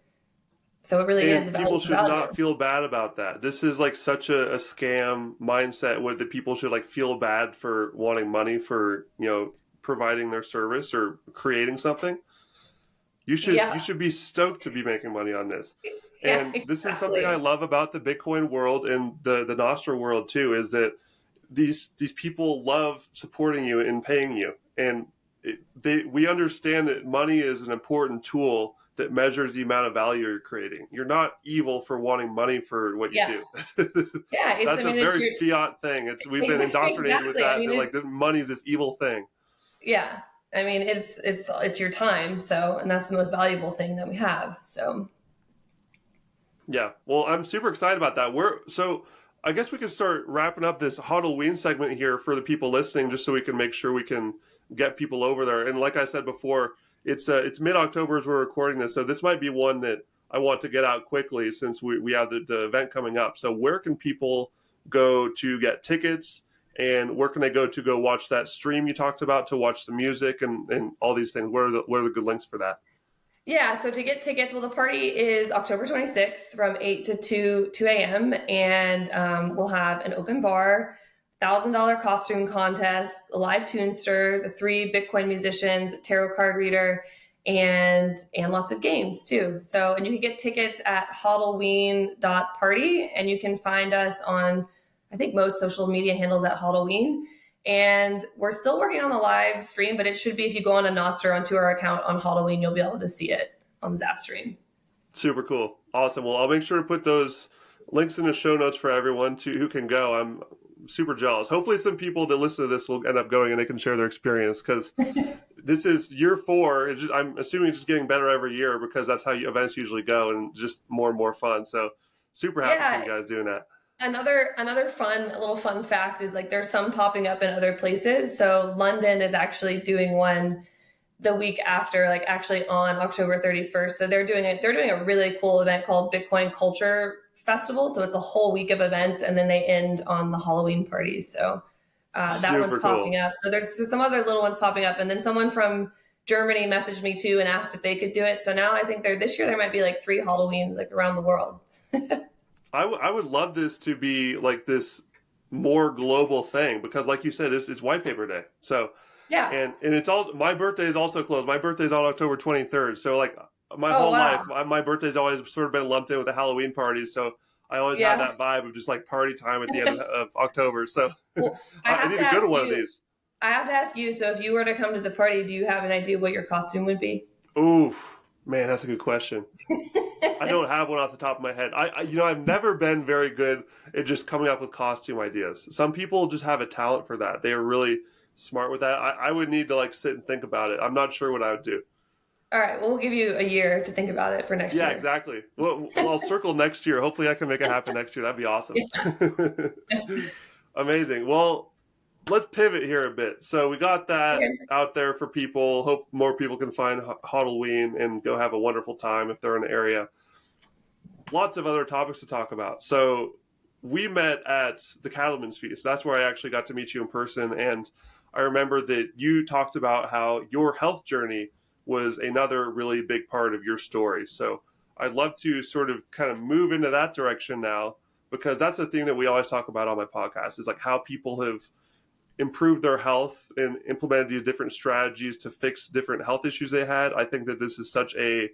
So it really is And a people value for should not value. feel bad about that. This is like such a scam mindset where the people should like feel bad for wanting money for, providing their service or creating something. You Yeah. should be stoked to be making money on this. Yeah, And this is something I exactly. love about the Bitcoin world and the Nostr world too, is that these people love supporting you and paying you. And we understand that money is an important tool that measures the amount of value you're creating. You're not evil for wanting money for what you Yeah. do. Yeah. It's, I That's a mean, it's very your, fiat thing. We've been indoctrinated with exactly. I that mean, that there's, like money is this evil thing. yeah. I mean, it's your time. So, and that's the most valuable thing that we have. So, Yeah. Well, I'm super excited about that. I guess we can start wrapping up this Hodlween segment here for the people listening, just so we can make sure we can get people over there. And like I said before, it's mid October as we're recording this, so this might be one that I want to get out quickly since we have the event coming up. So where can people go to get tickets, and where can they go watch that stream you talked about, to watch the music and all these things? What are the good links for that? yeah. So to get tickets, well, the party is October 26th from 8 to 2 a.m. And we'll have an open bar, $1,000 costume contest, a live tunester, the three Bitcoin musicians, a tarot card reader, and lots of games too. So, and you can get tickets at hodlween.party, and you can find us on, I think, most social media handles at Hodlween. And we're still working on the live stream, but it should be if you go on a Nostr onto our account on Halloween, you'll be able to see it on the Zap stream. Super cool. Awesome. Well, I'll make sure to put those links in the show notes for everyone to who can go. I'm super jealous. Hopefully some people that listen to this will end up going and they can share their experience, because this is year 4. I'm assuming it's just getting better every year, because that's how events usually go, and just more and more fun. So super happy for you Yeah, guys doing that. another fun a little fun fact is like there's some popping up in other places. So London is actually doing one the week after, like actually on October 31st. So they're doing a really cool event called Bitcoin Culture Festival. So it's a whole week of events, and then they end on the Halloween parties. So that one's Super popping cool. up. So there's some other little ones popping up, and then someone from Germany messaged me too and asked if they could do it. So now I think this year there might be like 3 Halloweens like around the world. I would love this to be like this more global thing, because like you said, it's white paper day. So Yeah. and it's also, my birthday is also close. My birthday's on October 23rd. So like my Oh whole life, wow. my birthday's always sort of been lumped in with the Halloween parties. So I always have Yeah. that vibe of just like party time at the end of October. So Well, I need to go to one of these. I have to ask you, so if you were to come to the party, do you have an idea what your costume would be? Oof, man, that's a good question. I don't have one off the top of my head. I've never been very good at just coming up with costume ideas. Some people just have a talent for that. They are really smart with that. I would need to like sit and think about it. I'm not sure what I would do. All right, well, we'll give you a year to think about it for next Yeah, year. exactly. Well, I'll circle next year. Hopefully, I can make it happen next year. That'd be awesome. Amazing. Well, let's pivot here a bit. So we got that Okay. out there for people. Hope more people can find Halloween and go have a wonderful time if they're in the area. Lots of other topics to talk about. So we met at the Cattleman's Feast. That's where I actually got to meet you in person. And I remember that you talked about how your health journey was another really big part of your story. So I'd love to sort of kind of move into that direction now, because that's a thing that we always talk about on my podcast, is like how people have improved their health and implemented these different strategies to fix different health issues they had. I think that this is such a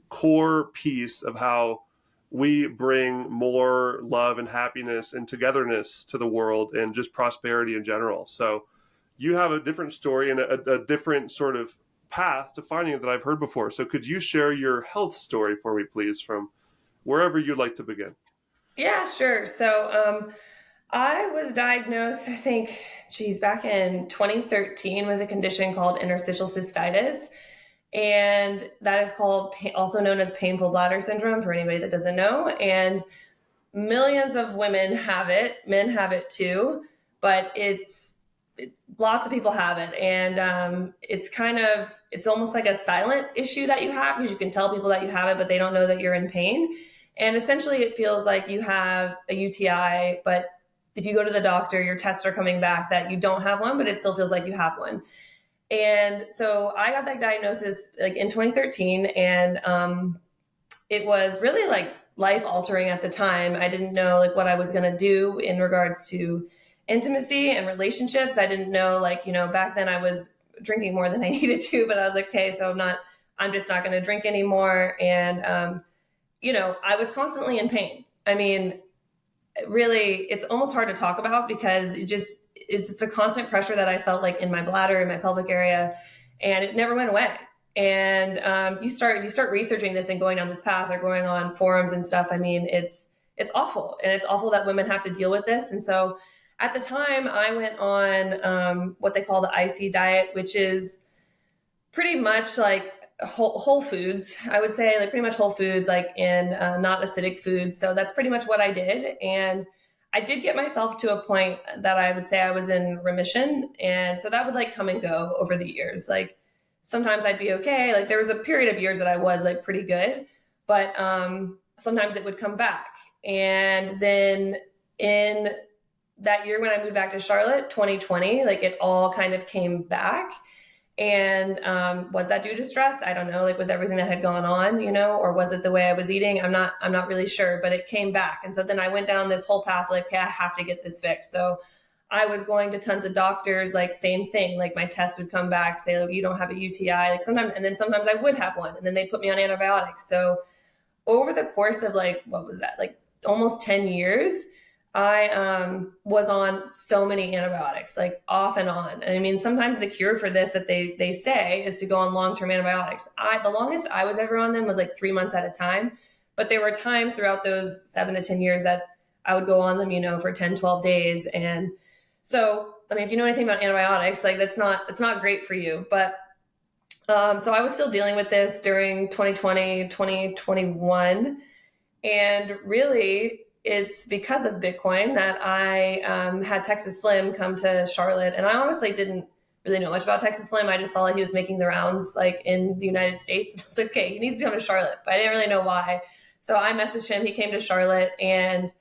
core piece of how we bring more love and happiness and togetherness to the world and just prosperity in general. So you have a different story and a different sort of path to finding it that I've heard before. So could you share your health story for me, please, from wherever you'd like to begin? Yeah, sure. So I was diagnosed, I think, back in 2013 with a condition called interstitial cystitis. And that is called, also known as painful bladder syndrome for anybody that doesn't know. And millions of women have it, men have it too, but lots of people have it. And it's almost like a silent issue that you have, because you can tell people that you have it, but they don't know that you're in pain. And essentially it feels like you have a UTI, but if you go to the doctor, your tests are coming back that you don't have one, but it still feels like you have one. And so I got that diagnosis like in 2013, and it was really like life altering at the time. I didn't know like what I was going to do in regards to intimacy and relationships. I didn't know, like, back then I was drinking more than I needed to, but I was like, okay, so I'm just not going to drink anymore. And, I was constantly in pain. I mean, really, it's almost hard to talk about because it's just a constant pressure that I felt like in my bladder, in my pelvic area, and it never went away. And if you start researching this and going down this path or going on forums and stuff, I mean, it's awful, and it's awful that women have to deal with this. And so at the time, I went on what they call the IC diet, which is pretty much like whole foods. I would say like pretty much whole foods, like in not acidic foods. So that's pretty much what I did. And I did get myself to a point that I would say I was in remission. And so that would like come and go over the years. Like sometimes I'd be okay. Like there was a period of years that I was like pretty good, but sometimes it would come back. And then in that year when I moved back to Charlotte, 2020, like it all kind of came back. And was that due to stress? I don't know, like with everything that had gone on, or was it the way I was eating? I'm not really sure, but it came back. And so then I went down this whole path, like, okay, I have to get this fixed. So I was going to tons of doctors, like same thing, like my test would come back, say, like, you don't have a UTI, like sometimes, and then sometimes I would have one, and then they put me on antibiotics. So over the course of like, what was that? Like almost 10 years, I was on so many antibiotics, like off and on. And I mean, sometimes the cure for this that they say is to go on long-term antibiotics. The longest I was ever on them was like 3 months at a time. But there were times throughout those 7 to 10 years that I would go on them, for 10, 12 days. And so, I mean, if you know anything about antibiotics, like it's not great for you. But so I was still dealing with this during 2020, 2021. And really, it's because of Bitcoin that I had Texas Slim come to Charlotte. And I honestly didn't really know much about Texas Slim. I just saw that he was making the rounds like in the United States. And I was like, okay, he needs to come to Charlotte, but I didn't really know why. So I messaged him, he came to Charlotte, and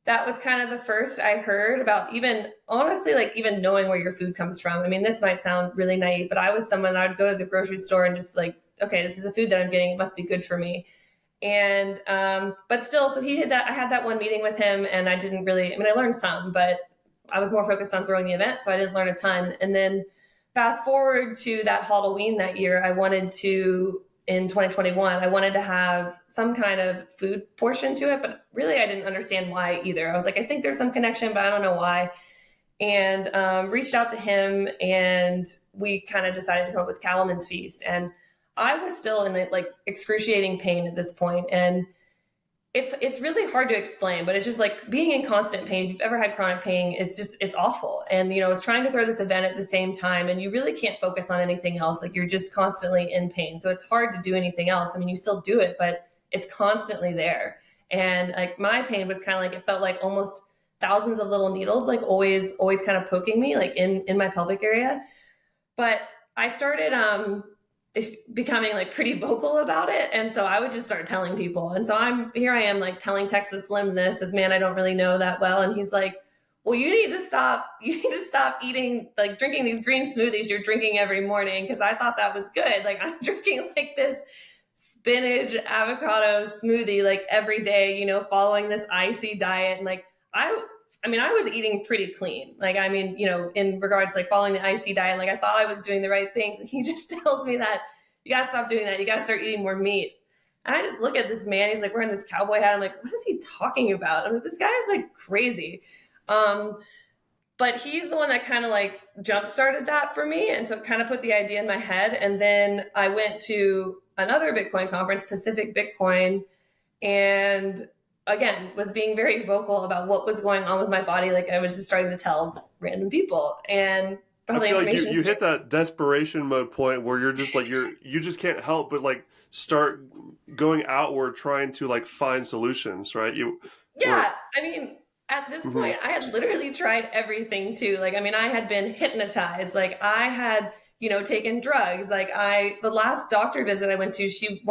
that was kind of the first I heard about even, honestly, like even knowing where your food comes from. I mean, this might sound really naive, but I was someone, I'd go to the grocery store and just like, okay, this is the food that I'm getting. It must be good for me. And, but still, so he had that, I had that one meeting with him, and I didn't really, I mean, I learned some, but I was more focused on throwing the event. So I didn't learn a ton. And then fast forward to that Hodlween that year, in 2021, I wanted to have some kind of food portion to it, but really I didn't understand why either. I was like, I think there's some connection, but I don't know why. And reached out to him, and we kind of decided to come up with Cattleman's Feast. And I was still in like excruciating pain at this point. And it's really hard to explain, but it's just like being in constant pain. If you've ever had chronic pain, it's awful. And, I was trying to throw this event at the same time, and you really can't focus on anything else. Like you're just constantly in pain. So it's hard to do anything else. I mean, you still do it, but it's constantly there. And like my pain was kind of like, it felt like almost thousands of little needles, like always kind of poking me like in my pelvic area. But I started, becoming like pretty vocal about it. And so I would just start telling people. And so I am like telling Texas Slim this man I don't really know that well. And he's like, well, you need to stop eating, like drinking these green smoothies you're drinking every morning. Cause I thought that was good. Like I'm drinking like this spinach avocado smoothie, like every day, following this IC diet. And like, I I mean, I was eating pretty clean. Like, I mean, you know, in regards to like following the IC diet, like I thought I was doing the right things. And he just tells me that you got to stop doing that. You got to start eating more meat. And I just look at this man. He's like wearing this cowboy hat. I'm like, what is he talking about? I'm like, this guy is like crazy. But he's the one that kind of like jump started that for me. And so it kind of put the idea in my head. And then I went to another Bitcoin conference, Pacific Bitcoin, and again, was being very vocal about what was going on with my body. Like I was just starting to tell random people, and probably I feel like you hit that desperation mode point where you're just like, you just can't help but like start going outward trying to like find solutions, right? Yeah. I mean, at this point, I had literally tried everything too. Like, I mean, I had been hypnotized. Like I had, you know, taken drugs. Like the last doctor visit I went to,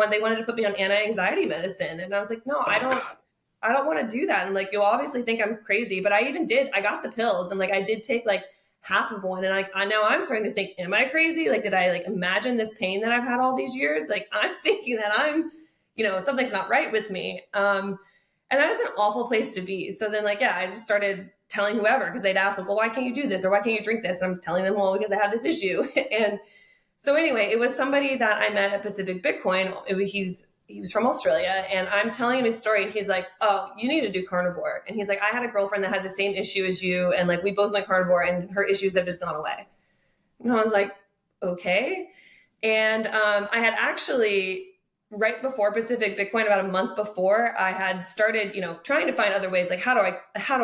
they wanted to put me on anti-anxiety medicine. And I was like, no, I don't want to do that. And like, you'll obviously think I'm crazy, but I got the pills, and like, I did take like half of one. And now I'm starting to think, am I crazy? Like, did I like imagine this pain that I've had all these years? Like, I'm thinking that I'm, you know, something's not right with me. And that is an awful place to be. So then like, yeah, I just started telling whoever, because they'd ask, like, well, why can't you do this? Or why can't you drink this? And I'm telling them, well, because I have this issue. And so anyway, it was somebody that I met at Pacific Bitcoin. He was from Australia, and I'm telling him his story, and he's like, oh, you need to do carnivore. And he's like, I had a girlfriend that had the same issue as you, and like we both went carnivore, and her issues have just gone away. And I was like, okay. And I had actually, right before Pacific Bitcoin, about a month before, I had started, you know, trying to find other ways, like how do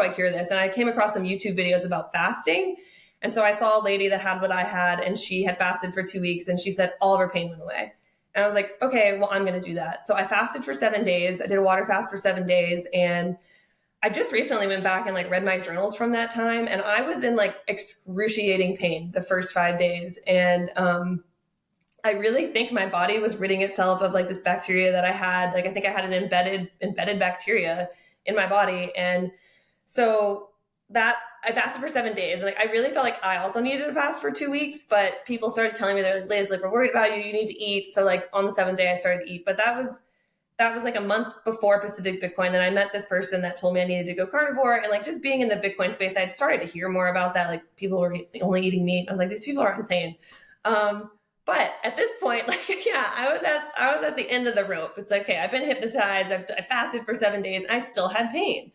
I cure this? And I came across some YouTube videos about fasting. And so I saw a lady that had what I had, and she had fasted for 2 weeks, and she said all of her pain went away. And I was like, okay, well, I'm going to do that. So I fasted for 7 days. I did a water fast for 7 days. And I just recently went back and like read my journals from that time. And I was in like excruciating pain the first 5 days. And I really think my body was ridding itself of like this bacteria that I had. Like, I think I had an embedded bacteria in my body. And so that I fasted for 7 days. And like, I really felt like I also needed to fast for 2 weeks, but people started telling me, they're like, Liz, like, we're worried about you. You need to eat. So like on the 7th day I started to eat, but that was like a month before Pacific Bitcoin. And I met this person that told me I needed to go carnivore. And like, just being in the Bitcoin space, I'd started to hear more about that. Like, people were only eating meat. I was like, these people are insane. But at this point, like, yeah, I was at the end of the rope. It's like, okay, I've been hypnotized. I fasted for 7 days, and I still had pain.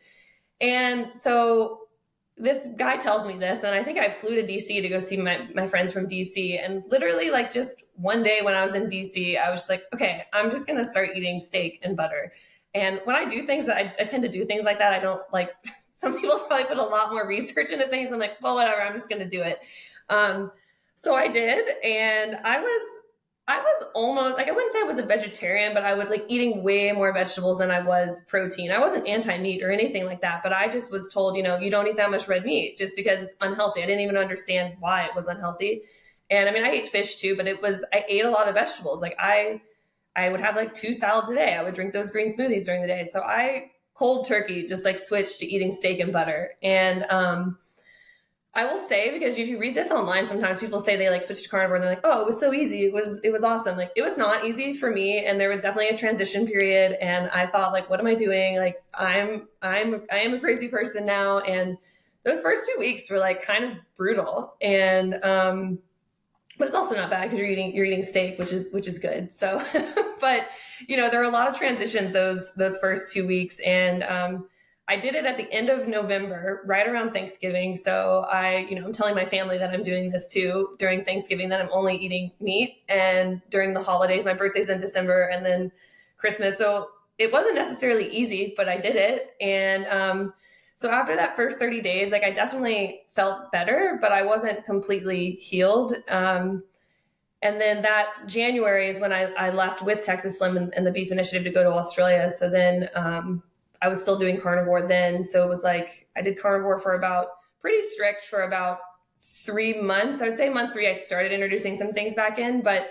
And so this guy tells me this, and I think I flew to DC to go see my friends from DC. And literally, like, just one day when I was in DC, I was just like, okay, I'm just going to start eating steak and butter. And when I do things, I tend to do things like that. I don't like, some people probably put a lot more research into things. I'm like, well, whatever, I'm just going to do it. So I did, and I was almost, like, I wouldn't say I was a vegetarian, but I was like eating way more vegetables than I was protein. I wasn't anti-meat or anything like that, but I just was told, you know, you don't eat that much red meat just because it's unhealthy. I didn't even understand why it was unhealthy. And I mean, I ate fish too, but I ate a lot of vegetables. Like I would have like 2 salads a day. I would drink those green smoothies during the day. So I cold turkey just like switched to eating steak and butter. And, I will say, because if you read this online, sometimes people say they like switch to carnivore and they're like, oh, it was so easy. It was awesome. Like, it was not easy for me. And there was definitely a transition period. And I thought, like, what am I doing? Like, I am a crazy person now. And those first 2 weeks were like kind of brutal. And, but it's also not bad because you're eating steak, which is good. So, but you know, there were a lot of transitions those first 2 weeks. And, I did it at the end of November, right around Thanksgiving. So I'm telling my family that I'm doing this too during Thanksgiving, that I'm only eating meat, and during the holidays, my birthday's in December, and then Christmas. So it wasn't necessarily easy, but I did it. And so after that first 30 days, like, I definitely felt better, but I wasn't completely healed. And then that January is when I left with Texas Slim and the Beef Initiative to go to Australia. So then, I was still doing carnivore then. So it was like, I did carnivore pretty strict for about 3 months. I would say month 3, I started introducing some things back in. But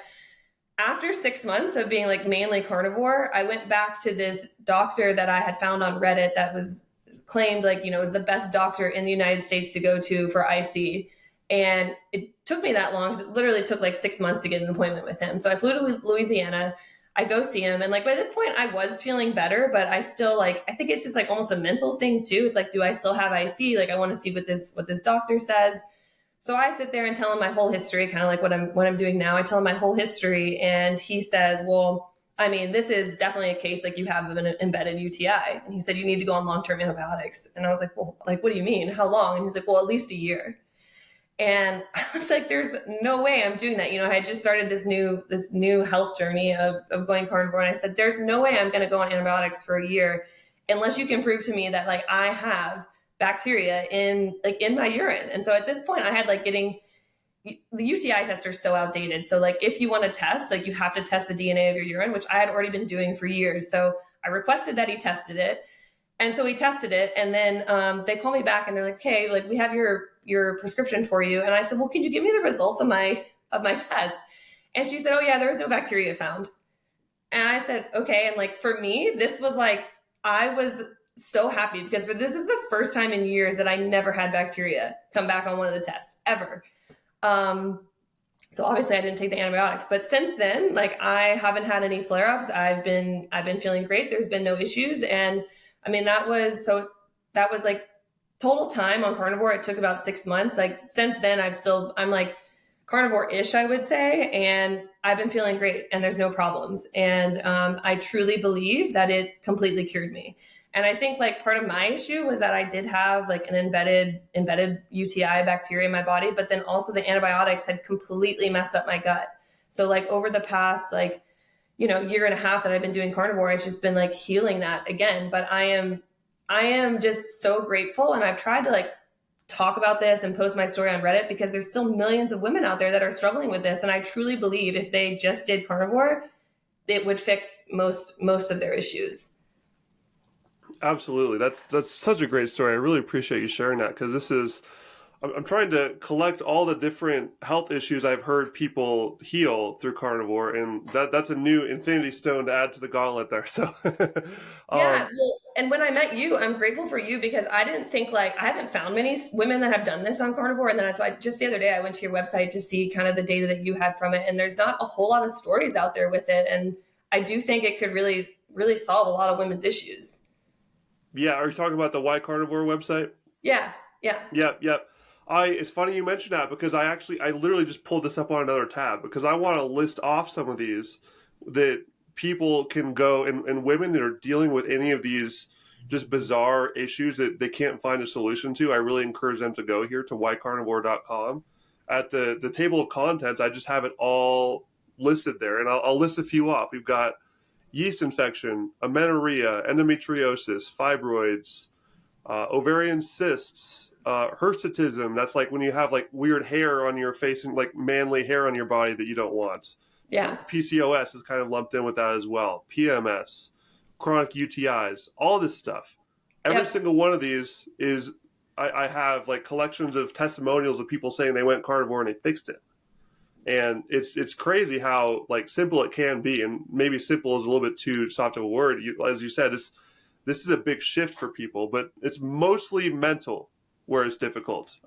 after 6 months of being like mainly carnivore, I went back to this doctor that I had found on Reddit that was claimed, like, you know, was the best doctor in the United States to go to for IC. And it took me that long, because it literally took like 6 months to get an appointment with him. So I flew to Louisiana. I go see him, and like by this point I was feeling better, but I still like, I think it's just like almost a mental thing too. It's like, do I still have IC? Like I want to see what this doctor says. So I sit there and tell him my whole history, kind of like what I'm doing now. I tell him my whole history, and he says, well, I mean, this is definitely a case like you have of an embedded UTI. And he said, you need to go on long-term antibiotics. And I was like, well, like, what do you mean? How long? And he's like, well, at least a year. And I was like, there's no way I'm doing that. You know, I had just started this new health journey of going carnivore. And I said, there's no way I'm going to go on antibiotics for a year unless you can prove to me that like I have bacteria in my urine. And so at this point I had like getting the UTI tests are so outdated. So like if you want to test, like you have to test the DNA of your urine, which I had already been doing for years. So I requested that he tested it. And so he tested it, and then they call me back and they're like, okay, like we have your prescription for you. And I said, well, can you give me the results of my test? And she said, oh yeah, there was no bacteria found. And I said, okay. And like for me, this was like, I was so happy because this is the first time in years that I never had bacteria come back on one of the tests ever. So obviously I didn't take the antibiotics, but since then, like I haven't had any flare-ups. I've been feeling great. There's been no issues. And I mean, that was like total time on carnivore. It took about 6 months. Like since then I'm like carnivore-ish, I would say. And I've been feeling great and there's no problems. And I truly believe that it completely cured me. And I think like part of my issue was that I did have like an embedded UTI bacteria in my body, but then also the antibiotics had completely messed up my gut. So like over the past like, you know, year and a half that I've been doing carnivore, it's just been like healing that again. But I am just so grateful. And I've tried to like talk about this and post my story on Reddit because there's still millions of women out there that are struggling with this. And I truly believe if they just did carnivore, it would fix most of their issues. Absolutely. That's such a great story. I really appreciate you sharing that because I'm trying to collect all the different health issues I've heard people heal through carnivore, and that's a new infinity stone to add to the gauntlet there. So, Yeah, well, and when I met you, I'm grateful for you because I didn't think like I haven't found many women that have done this on carnivore, and then that's why just the other day I went to your website to see kind of the data that you had from it, and there's not a whole lot of stories out there with it, and I do think it could really solve a lot of women's issues. yeah, are you talking about the Why Carnivore website? Yeah, yeah, Yep, yep. It's funny you mentioned that because I literally just pulled this up on another tab because I want to list off some of these that people can go and women that are dealing with any of these just bizarre issues that they can't find a solution to. I really encourage them to go here to whycarnivore.com. At the table of contents, I just have it all listed there, and I'll list a few off. We've got yeast infection, amenorrhea, endometriosis, fibroids, ovarian cysts, hirsutism. That's like when you have like weird hair on your face and like manly hair on your body that you don't want. yeah, PCOS is kind of lumped in with that as well. PMS, chronic UTIs, all this stuff. Every yep, single one of these is, I have like collections of testimonials of people saying they went carnivore and they fixed it. And it's crazy how like simple it can be, and maybe simple is a little bit too soft of a word. As you said, this is a big shift for people, but it's mostly mental where it's difficult.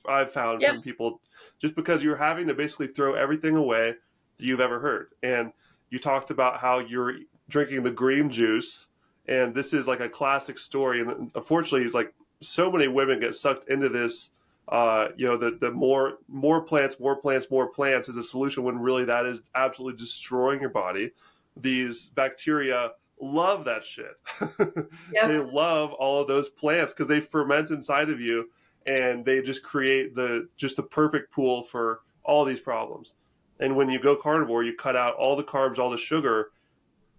I've found yep, from people just because you're having to basically throw everything away that you've ever heard. And you talked about how you're drinking the green juice, and this is like a classic story. And unfortunately, like so many women get sucked into this. The more plants is a solution when really that is absolutely destroying your body. These bacteria love that shit. They yep, love all of those plants because they ferment inside of you, and they just create the perfect pool for all these problems. And when you go carnivore, you cut out all the carbs, all the sugar.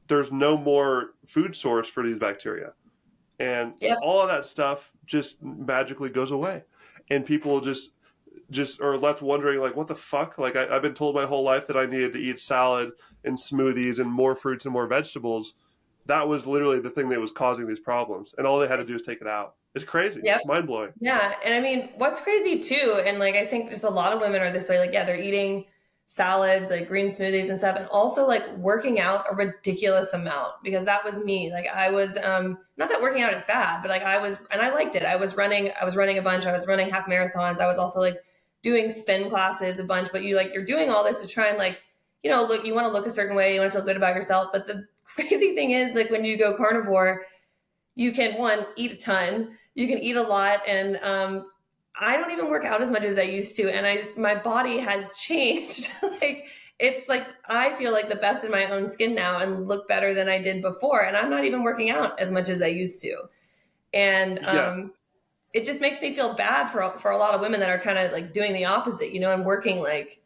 There's no more food source for these bacteria, and yep. all of that stuff just magically goes away. And people just are left wondering like, what the fuck? Like I've been told my whole life that I needed to eat salad and smoothies and more fruits and more vegetables. That was literally the thing that was causing these problems, and all they had to do is take it out. It's crazy. Yep. It's mind blowing. Yeah. And I mean, what's crazy too, and like I think just a lot of women are this way, like, yeah, they're eating salads, like green smoothies and stuff, and also like working out a ridiculous amount because that was me. Like I was not that working out is bad, but like I liked it. I was running a bunch, I was running half marathons. I was also like doing spin classes a bunch, but you're doing all this to try and like, look, you want to look a certain way, you want to feel good about yourself. But the crazy thing is, like, when you go carnivore, you can, one, eat a ton, you can eat a lot. And I don't even work out as much as I used to. And my body has changed. Like, it's like, I feel like the best in my own skin now and look better than I did before. And I'm not even working out as much as I used to. And Yeah. it just makes me feel bad for a lot of women that are kind of like doing the opposite, and working, like,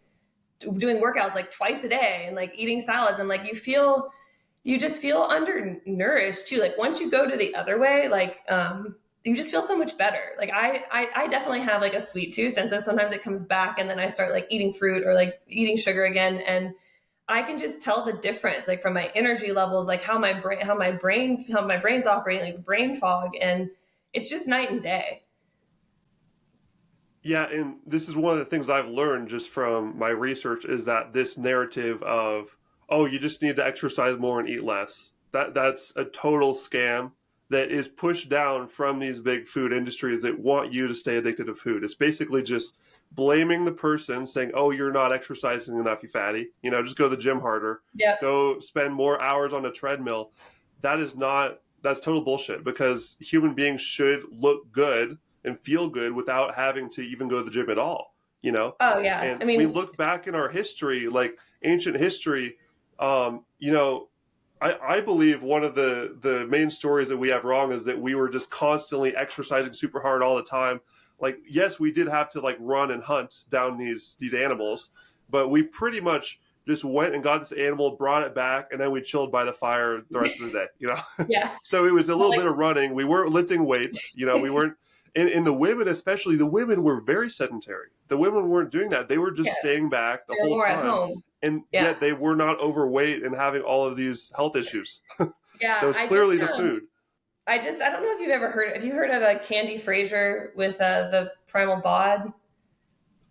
doing workouts like twice a day and like eating salads, and like you just feel undernourished too. Like, once you go to the other way, like, you just feel so much better. Like, I definitely have like a sweet tooth, and so sometimes it comes back, and then I start like eating fruit or like eating sugar again, and I can just tell the difference, like, from my energy levels, like how my brain's operating, like brain fog, and it's just night and day. Yeah, and this is one of the things I've learned just from my research is that this narrative of, oh, you just need to exercise more and eat less. That's a total scam that is pushed down from these big food industries that want you to stay addicted to food. It's basically just blaming the person, saying, "Oh, you're not exercising enough, you fatty. Just go to the gym harder. Yep. Go spend more hours on a treadmill." That's total bullshit because human beings should look good and feel good without having to even go to the gym at all, Oh yeah. And I we mean, look back in our history, like ancient history, um, you know, I believe one of the main stories that we have wrong is that we were just constantly exercising super hard all the time. Like, yes, we did have to like run and hunt down these animals, but we pretty much just went and got this animal, brought it back, and then we chilled by the fire the rest of the day. yeah. So it was a Well, little bit of running. We weren't lifting weights, we weren't. And the women, especially, the women were very sedentary. The women weren't doing that. They were just yeah, staying back the they're whole more at time. home. And Yeah. yet they were not overweight and having all of these health issues. So Yeah. it's clearly the food. I don't know if have you heard of a Candy Fraser with the Primal Bod?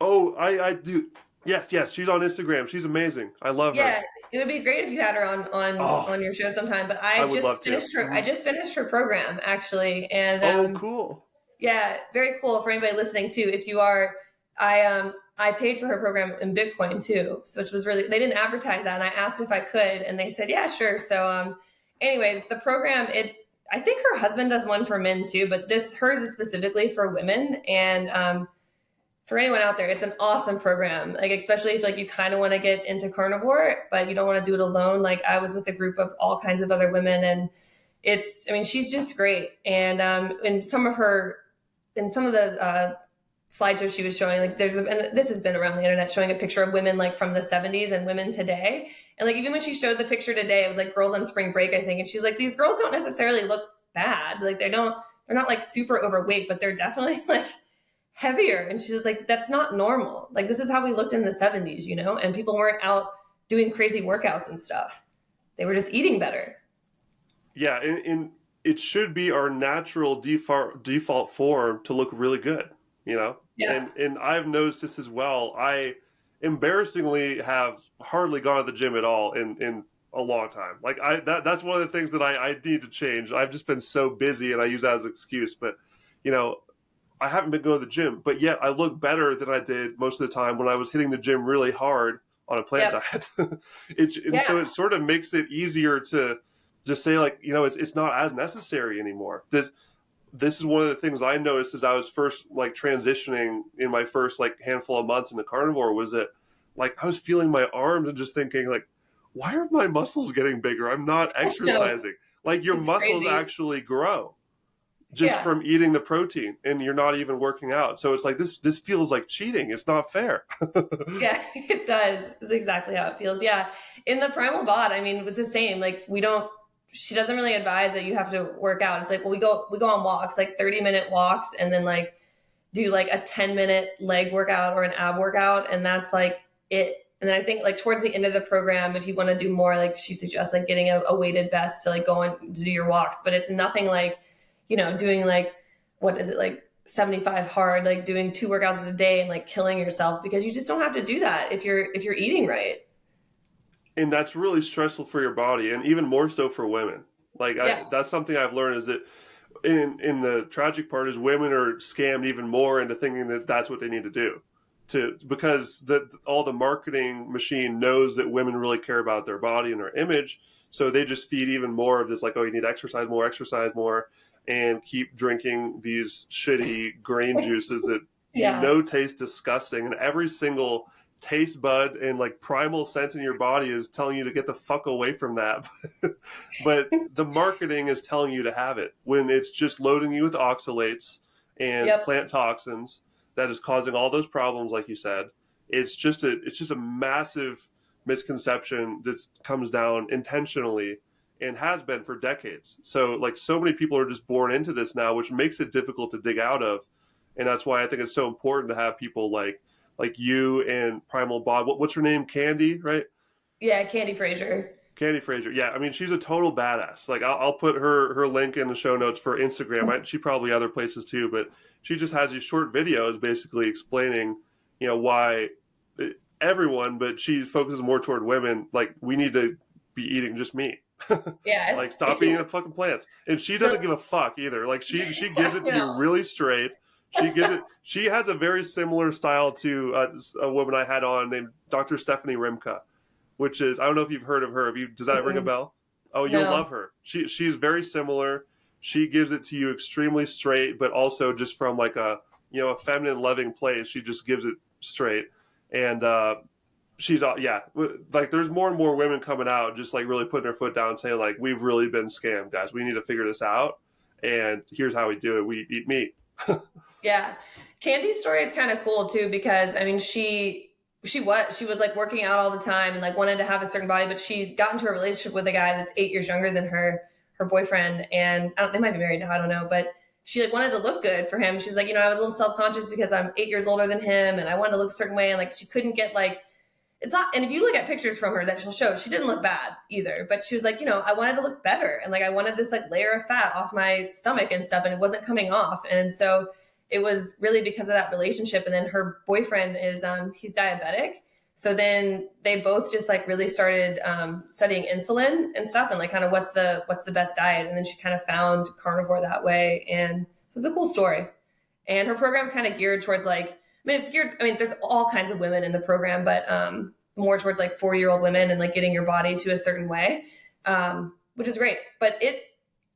Oh, I do. Yes, yes. She's on Instagram. She's amazing. I love her. Yeah, it would be great if you had her Oh, on your show sometime. But I would love to. I just finished her program, actually, and Oh, cool. yeah, very cool for anybody listening too. If you are, I paid for her program in Bitcoin too, so which was really, they didn't advertise that, and I asked if I could, and they said yeah, sure. So anyways, the program, I think her husband does one for men too, but hers is specifically for women, and for anyone out there, it's an awesome program. Like, especially if like you kind of want to get into carnivore, but you don't want to do it alone. Like, I was with a group of all kinds of other women, and I mean, she's just great. And in some of the slideshows she was showing, like, and this has been around the internet, showing a picture of women like from the 70s and women today. And like, even when she showed the picture today, it was like girls on spring break, I think. And she's like, these girls don't necessarily look bad. Like, they're not like super overweight, but they're definitely like heavier. And she was like, that's not normal. Like, this is how we looked in the 70s, and people weren't out doing crazy workouts and stuff. They were just eating better. Yeah, and it should be our natural default form to look really good, Yeah. And I've noticed this as well. I embarrassingly have hardly gone to the gym at all in a long time. Like, that's one of the things that I need to change. I've just been so busy, and I use that as an excuse. But you know, I haven't been going to the gym, but yet I look better than I did most of the time when I was hitting the gym really hard on a plant Yep. diet. And so Yeah. it sort of makes it easier to just say, like, it's not as necessary anymore. This is one of the things I noticed as I was first like transitioning in my first like handful of months into carnivore, was that like I was feeling my arms and just thinking, like, why are my muscles getting bigger? I'm not No, exercising. Like, your it's muscles crazy. actually grow just Yeah. from eating the protein, and you're not even working out. So it's like this feels like cheating. It's not fair. Yeah, it does. It's exactly how it feels. Yeah. In the primal bot, I mean, it's the same. Like, she doesn't really advise that you have to work out. It's like, well, we go on walks, like 30-minute walks, and then like do like a 10-minute leg workout or an ab workout. And that's like it. And then I think like towards the end of the program, if you want to do more, like she suggests like getting a weighted vest to like go on to do your walks, but it's nothing like, doing like, what is it, like 75 hard, like doing 2 workouts a day and like killing yourself, because you just don't have to do that if you're eating right. And that's really stressful for your body, and even more so for women. Like, Yeah. that's something I've learned, is that in the tragic part is women are scammed even more into thinking that that's what they need to do. because all the marketing machine knows that women really care about their body and their image, so they just feed even more of this, like, oh, you need to exercise more, and keep drinking these shitty grain juices that Yeah. taste disgusting, and every single taste bud and like primal sense in your body is telling you to get the fuck away from that. But the marketing is telling you to have it when it's just loading you with oxalates and Yep. plant toxins that is causing all those problems, like you said. It's just a massive misconception that comes down intentionally and has been for decades. So like so many people are just born into this now, which makes it difficult to dig out of. And that's why I think it's so important to have people like you and Primal Bob. What's her name? Candy, right? Yeah, Candy Frazier. Candy Frazier. Yeah, I mean, she's a total badass. Like, I'll put her link in the show notes for Instagram. She probably other places too, but she just has these short videos basically explaining, why everyone, but she focuses more toward women. Like, we need to be eating just meat. Yeah, Like, stop eating the fucking plants. And she doesn't give a fuck either. Like, she gives it to you really straight. She gives it. She has a very similar style to a woman I had on named Dr. Stephanie Rimka, which is, I don't know if you've heard of her. Does that ring a bell? Oh, you'll No. love her. She's very similar. She gives it to you extremely straight, but also just from like a feminine loving place. She just gives it straight, and she's like there's more and more women coming out, just like really putting their foot down, saying like, we've really been scammed, guys. We need to figure this out, and here's how we do it. We eat meat. Yeah. Candy's story is kind of cool too, because I mean, she was like working out all the time and like wanted to have a certain body, but she got into a relationship with a guy that's 8 years younger than her boyfriend. And they might be married now, I don't know, but she like wanted to look good for him. She was like, I was a little self-conscious because I'm 8 years older than him and I wanted to look a certain way. And like, she couldn't get like, it's not, and if you look at pictures from her that she'll show, she didn't look bad either, but she was like, I wanted to look better. And like, I wanted this like layer of fat off my stomach and stuff, and it wasn't coming off. And so it was really because of that relationship. And then her boyfriend is, he's diabetic. So then they both just like really started studying insulin and stuff, and like kind of what's the best diet. And then she kind of found carnivore that way. And so it's a cool story. And her program's kind of geared towards like, there's all kinds of women in the program, but more towards like 40-year-old women and like getting your body to a certain way, which is great. But it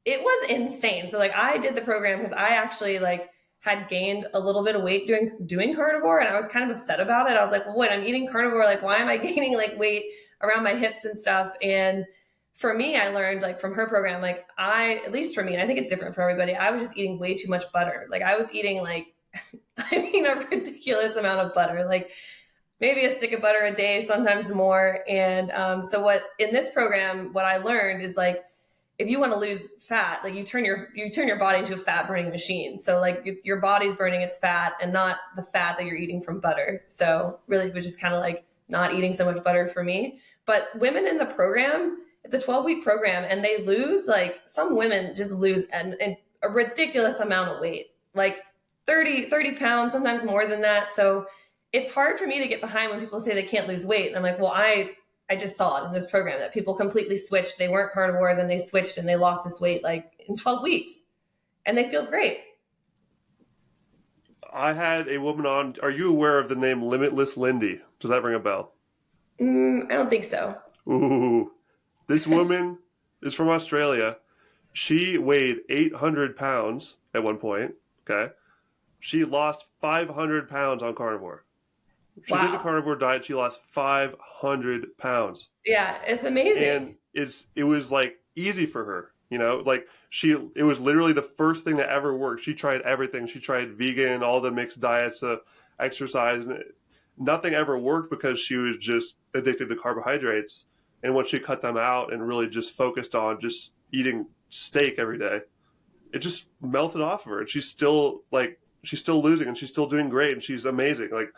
was insane. So like I did the program because I actually like had gained a little bit of weight doing carnivore, and I was kind of upset about it. I was like, well, wait, I'm eating carnivore. Like, why am I gaining like weight around my hips and stuff? And for me, I learned like from her program, like at least for me, and I think it's different for everybody, I was just eating way too much butter. Like I was eating like, a ridiculous amount of butter, like maybe a stick of butter a day, sometimes more. And so what in this program, what I learned is like, if you want to lose fat, like you turn your body into a fat burning machine. So like your body's burning its fat and not the fat that you're eating from butter. So really it was just kind of like not eating so much butter for me. But women in the program, it's a 12-week program, and they lose, like some women just lose a ridiculous amount of weight, like 30 pounds, sometimes more than that. So it's hard for me to get behind when people say they can't lose weight. And I'm like, well, I just saw it in this program that people completely switched. They weren't carnivores and they switched and they lost this weight like in 12 weeks and they feel great. I had a woman on. Are you aware of the name Limitless Lindy? Does that ring a bell? I don't think so. Ooh, this woman is from Australia. She weighed 800 pounds at one point. Okay. She lost 500 pounds on carnivore. She did the Wow. carnivore diet. She lost 500 pounds. Yeah, it's amazing. And it was like easy for her, like it was literally the first thing that ever worked. She tried everything. She tried vegan, all the mixed diets, exercise, and nothing ever worked because she was just addicted to carbohydrates. And once she cut them out and really just focused on just eating steak every day, it just melted off of her. And she's still losing, and she's still doing great, and she's amazing. Like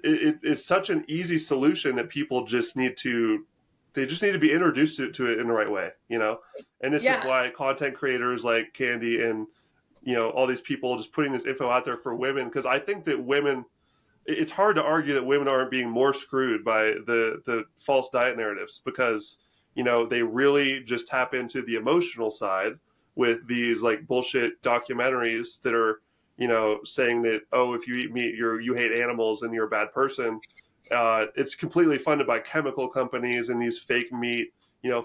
it's such an easy solution that people just need to be introduced to it in the right way, and this is why content creators like Candy and all these people just putting this info out there for women, because I think that women, it's hard to argue that women aren't being more screwed by the false diet narratives, because they really just tap into the emotional side with these like bullshit documentaries that are saying that, oh, if you eat meat, you hate animals and you're a bad person. It's completely funded by chemical companies and these fake meat,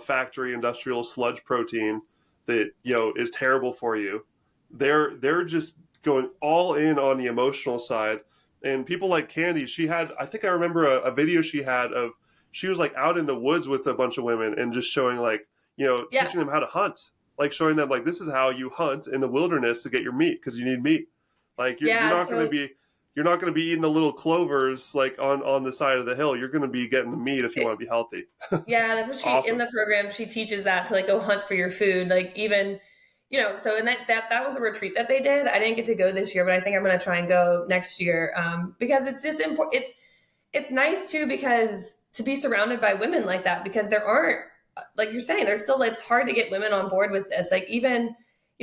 factory industrial sludge protein that is terrible for you. They're just going all in on the emotional side. And people like Candy, I think I remember a video she had of, she was like out in the woods with a bunch of women and just showing like, Yeah. teaching them how to hunt, like showing them like, this is how you hunt in the wilderness to get your meat, because you need meat. Like you're Yeah. not going to So be you're not going to be eating the little clovers like on the side of the hill. You're going to be getting the meat if you want to be healthy. yeah, that's what she in Awesome. the program she teaches that to like go hunt for your food. Like even, so and that was a retreat that they did. I didn't get to go this year, but I think I'm gonna try and go next year. Because it's just important. It's nice too because to be surrounded by women like that, because there aren't, like you're saying, there's still, it's hard to get women on board with this. Like even,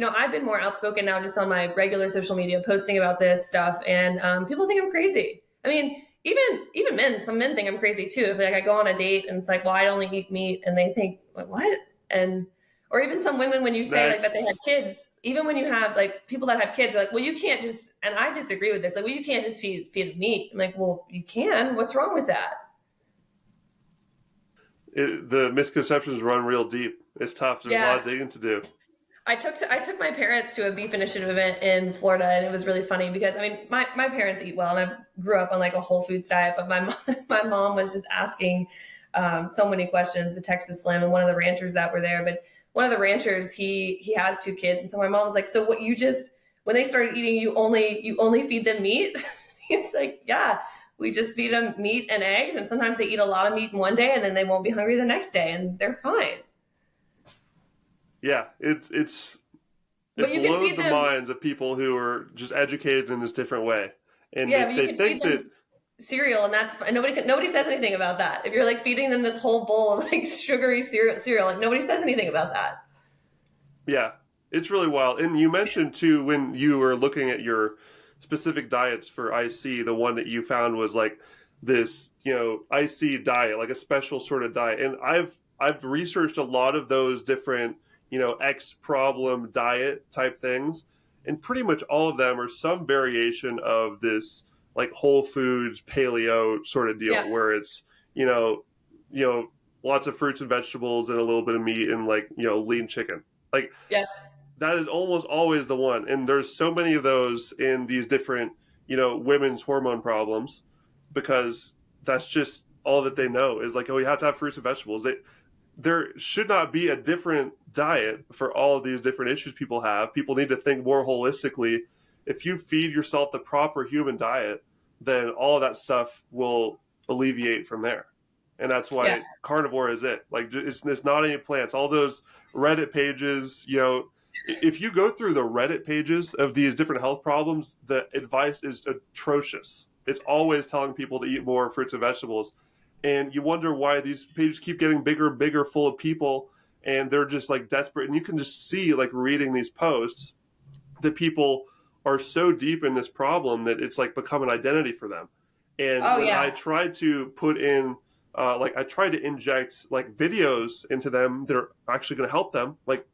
I've been more outspoken now just on my regular social media posting about this stuff, and people think I'm crazy. I mean, even men, some men think I'm crazy too. If like I go on a date and it's like, well, I only eat meat, and they think, like, what? And or even some women, when you say like that they Next. have kids, even when you have like people that have kids are like, well, you can't just, and I disagree with this, like, well, you can't just feed meat. I'm like, well, you can. What's wrong with that? The misconceptions run real deep. It's tough. There's a lot Yeah. of digging to do. I took my parents to a beef initiative event in Florida, and it was really funny because I mean my parents eat well, and I grew up on like a whole foods diet, but my mom, my mom was just asking so many questions. The Texas Slim and one of the ranchers that were there, but one of the ranchers, he has two kids, and so my mom was like, so what, you just, when they started eating, you only feed them meat? He's like, yeah, we just feed them meat and eggs, and sometimes they eat a lot of meat in one day, and then they won't be hungry the next day, and they're fine. Yeah, But it you can blows feed the them. minds of people who are just educated in this different way, and Yeah, but you they can think feed them that. cereal, and that's fine. Nobody says anything about that. If you're like feeding them this whole bowl of like sugary cereal, like nobody says anything about that. Yeah, it's really wild. And you mentioned too, when you were looking at your specific diets for IC, the one that you found was like this, IC diet, like a special sort of diet. And I've researched a lot of those different, X problem diet type things, and pretty much all of them are some variation of this like whole foods paleo sort of deal, Yeah, where it's, you know, you know, lots of fruits and vegetables and a little bit of meat and like, lean chicken. Like yeah, that is almost always the one. And there's so many of those in these different, women's hormone problems, because that's just all that they know is like, oh, you have to have fruits and vegetables. There should not be a different diet for all of these different issues people have. People need to think more holistically. If you feed yourself the proper human diet, then all of that stuff will alleviate from there. And that's yeah. why carnivore is it. Like it's not any plants. All those Reddit pages, if you go through the Reddit pages of these different health problems, the advice is atrocious. It's always telling people to eat more fruits and vegetables. And you wonder why these pages keep getting bigger and bigger, full of people, and they're just like desperate. And you can just see, like, reading these posts, that people are so deep in this problem that it's like become an identity for them. And Oh when I yeah, tried to put in, like, I tried to inject like videos into them that are actually going to help them. Like,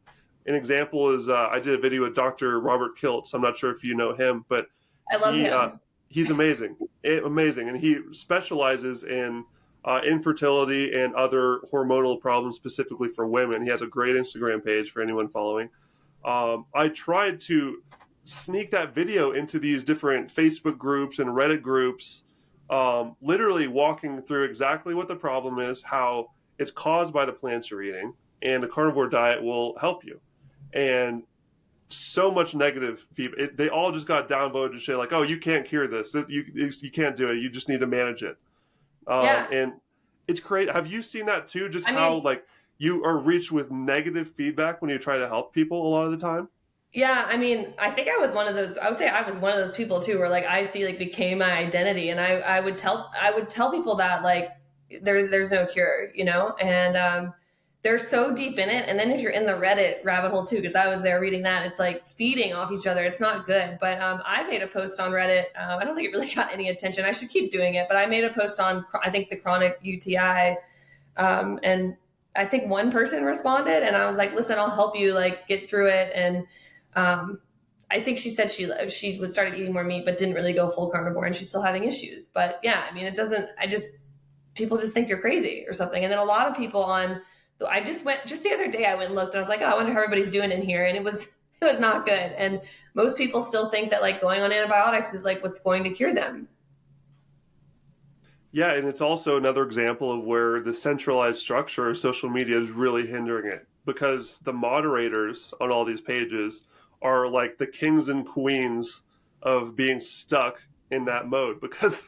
an example is I did a video with Dr. Robert Kiltz. I'm not sure if you know him, but I love he him. he's amazing, amazing, and he specializes in infertility and other hormonal problems specifically for women. He has a great Instagram page for anyone following. I tried to sneak that video into these different Facebook groups and Reddit groups, literally walking through exactly what the problem is, how it's caused by the plants you're eating, and the carnivore diet will help you. And so much negative feedback. They all just got downvoted to say like, "Oh, you can't cure this. You can't do it. You just need to manage it." Yeah, And it's great. Have you seen that too? Just I how mean, like you are reached with negative feedback when you try to help people a lot of the time. yeah, I mean, I think I was one of those. I would say I was one of those people too, where like I see like became my identity, and I would tell people that like there's no cure, and they're so deep in it. And then if you're in the Reddit rabbit hole too, because I was there reading that, it's like feeding off each other. It's not good. But I made a post on Reddit. I don't think it really got any attention. I should keep doing it, but I made a post on I think the chronic UTI, and I think one person responded, and I was like, listen, I'll help you like get through it. And um, I think she said she was started eating more meat, but didn't really go full carnivore, and she's still having issues. But yeah, I mean, it doesn't. People just think you're crazy or something. And then a lot of people on. I just the other day. I went and looked, and I was like, oh, I wonder how everybody's doing in here, and it was not good. And most people still think that like going on antibiotics is like what's going to cure them. Yeah, and it's also another example of where the centralized structure of social media is really hindering it because the moderators on all these pages are like the kings and queens of being stuck in that mode because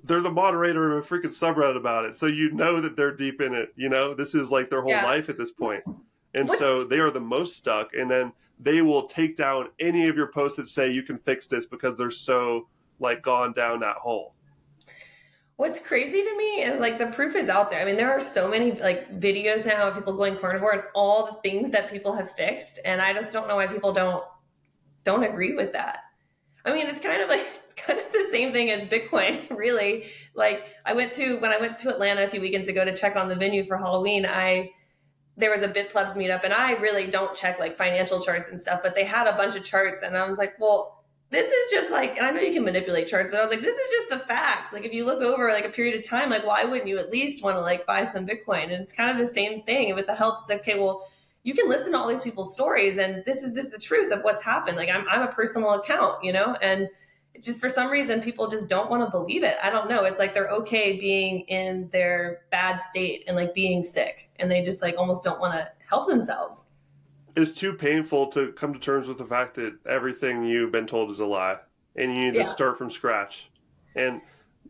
they're the moderator of a freaking subreddit about it. So you know that they're deep in it, you know? This is like their whole Yeah. life at this point. And What's so they are the most stuck and then they will take down any of your posts that say you can fix this because they're so like gone down that hole. What's crazy to me is like the proof is out there. I mean, there are so many like videos now of people going carnivore and all the things that people have fixed, and I just don't know why people don't agree with that. I mean, it's kind of the same thing as Bitcoin, really. Like when I went to Atlanta a few weekends ago to check on the venue for Halloween, I there was a BitPlebs meetup, and I really don't check like financial charts and stuff, but they had a bunch of charts, and I was like, well, this is just like, and I know you can manipulate charts, but I was like, this is just the facts. Like, if you look over like a period of time, like, why wouldn't you at least want to like buy some Bitcoin? And it's kind of the same thing with the health. It's like, okay, well, you can listen to all these people's stories, and this is the truth of what's happened. Like, I'm a personal account, you know, and just for some reason people just don't want to believe it. I don't know. It's like they're okay being in their bad state and like being sick, and they just like almost don't want to help themselves. It's too painful to come to terms with the fact that everything you've been told is a lie and you need to Yeah. start from scratch. And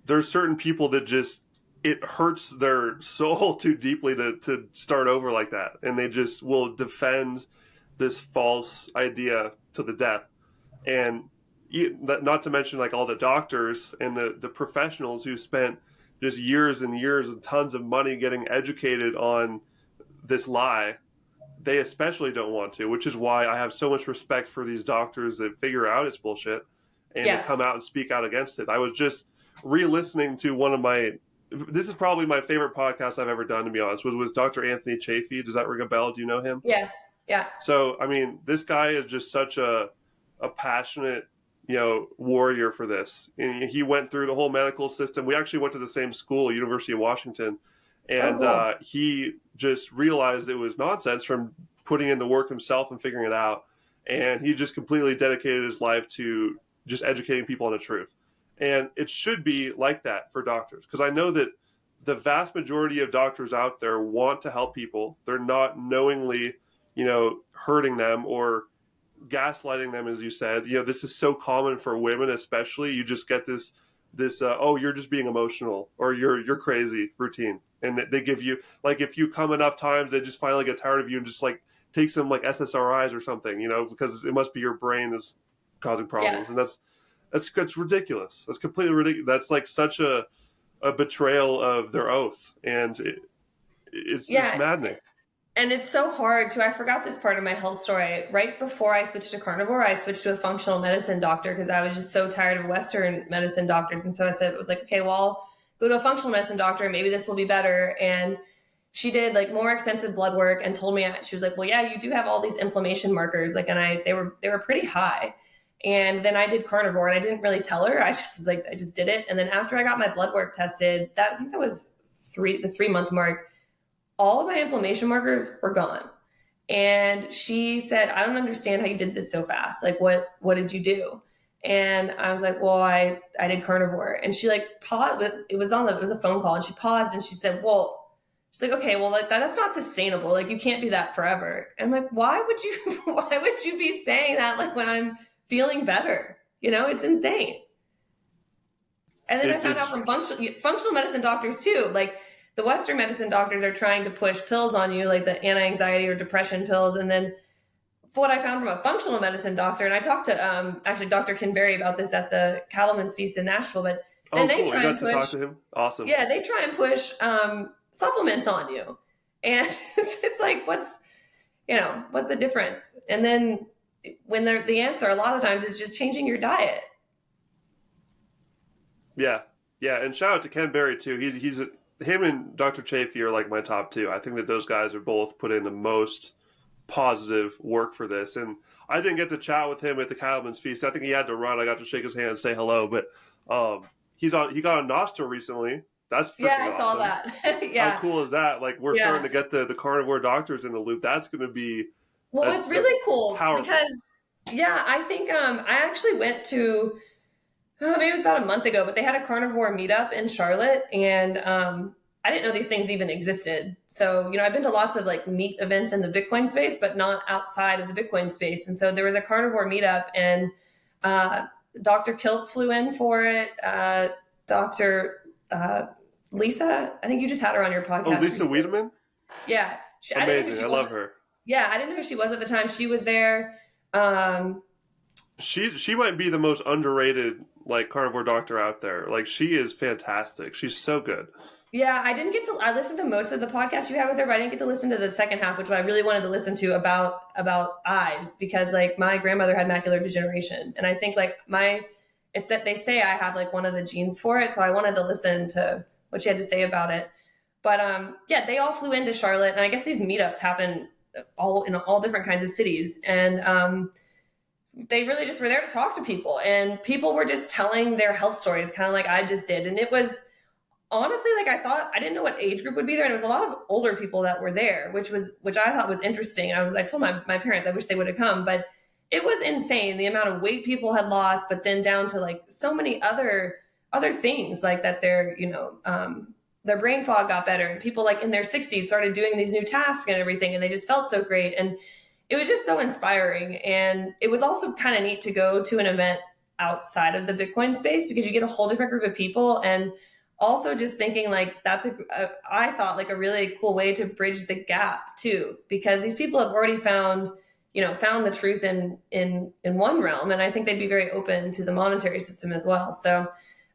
there's certain people that just it hurts their soul too deeply to start over like that. And they just will defend this false idea to the death. And not to mention like all the doctors and the professionals who spent just years and years and tons of money getting educated on this lie, they especially don't want to, which is why I have so much respect for these doctors that figure out it's bullshit and to Yeah. come out and speak out against it. I was just re-listening to this is probably my favorite podcast I've ever done, to be honest, was with Dr. Anthony Chafee. Does that ring a bell? Do you know him? Yeah. Yeah. So, I mean, this guy is just such a passionate, warrior for this. And he went through the whole medical system. We actually went to the same school, University of Washington, Oh, and cool. he just realized it was nonsense from putting in the work himself and figuring it out. And he just completely dedicated his life to just educating people on the truth. And it should be like that for doctors, because I know that the vast majority of doctors out there want to help people. They're not knowingly, hurting them or gaslighting them, as you said. This is so common for women, especially. You just get this oh, you're just being emotional, or you're crazy routine, and they give you, like, if you come enough times, they just finally get tired of you and just like take some like SSRIs or something, because it must be your brain is causing Yeah. problems, and that's ridiculous. That's completely ridiculous. That's like such a betrayal of their oath, and it's Yeah. maddening. And it's so hard too. I forgot this part of my health story. Right before I switched to carnivore, I switched to a functional medicine doctor because I was just so tired of Western medicine doctors. And so it was like, okay, well, I'll go to a functional medicine doctor. Maybe this will be better. And she did like more extensive blood work and told me, she was like, well, yeah, you do have all these inflammation markers. Like, and they were pretty high. And then I did carnivore, and I didn't really tell her. I just was like, I just did it. And then after I got my blood work tested, I think that was the 3 month mark, all of my inflammation markers were gone. And she said, I don't understand how you did this so fast. Like, what did you do? And I was like, well, I did carnivore. And she like paused. It was a phone call, and she paused and she said, well, she's like, okay, well, like that's not sustainable. Like, you can't do that forever. And I'm like, why would you be saying that? Like, when I'm feeling better, it's insane. And then I it, found it out from functional medicine doctors too, like the Western medicine doctors are trying to push pills on you, like the anti-anxiety or depression pills. And then what I found from a functional medicine doctor, and I talked to actually Dr. Kinberry about this at the Cattleman's Feast in Nashville, but then oh, they cool, you try and got to talk push, to him. Awesome. yeah, they try and push supplements on you. And it's like, what's the difference? And then when the answer a lot of times is just changing your diet. Yeah, and shout out to Ken Berry too. Him and Dr. Chafee are like my top two. I think that those guys are both put in the most positive work for this. And I didn't get to chat with him at the Cattleman's Feast. I think he had to run. I got to shake his hand and say hello. But he got on Nostr recently. That's freaking I saw awesome. that. How cool is that? Like, we're starting to get the carnivore doctors in the loop. That's going to be it's really cool powerful. because I think I actually went to maybe it was about a month ago, but they had a carnivore meetup in Charlotte, and I didn't know these things even existed. So, I've been to lots of like meat events in the Bitcoin space, but not outside of the Bitcoin space. And so there was a carnivore meetup, and Dr. Kiltz flew in for it. Dr. Lisa, I think you just had her on your podcast. Oh, Lisa Wiedemann? Yeah. Amazing. I love her. Yeah, I didn't know who she was at the time. She was there. She might be the most underrated like carnivore doctor out there. Like, she is fantastic. She's so good. Yeah, I listened to most of the podcast you had with her, but I didn't get to listen to the second half, which I really wanted to listen to about eyes, because like my grandmother had macular degeneration. And I think like it's that they say I have like one of the genes for it. So I wanted to listen to what she had to say about it. But they all flew into Charlotte, and I guess these meetups happen in all different kinds of cities. And they really just were there to talk to people, and people were just telling their health stories, kind of like I just did. And it was honestly, like, I didn't know what age group would be there. And it was a lot of older people that were there, which I thought was interesting. I told my parents, I wish they would have come, but it was insane. The amount of weight people had lost, but then down to like so many other things like that. Their brain fog got better, and people like in their 60s started doing these new tasks and everything. And they just felt so great. And it was just so inspiring. And it was also kind of neat to go to an event outside of the Bitcoin space, because you get a whole different group of people. And also just thinking like I thought like a really cool way to bridge the gap too, because these people have already found the truth in one realm. And I think they'd be very open to the monetary system as well. So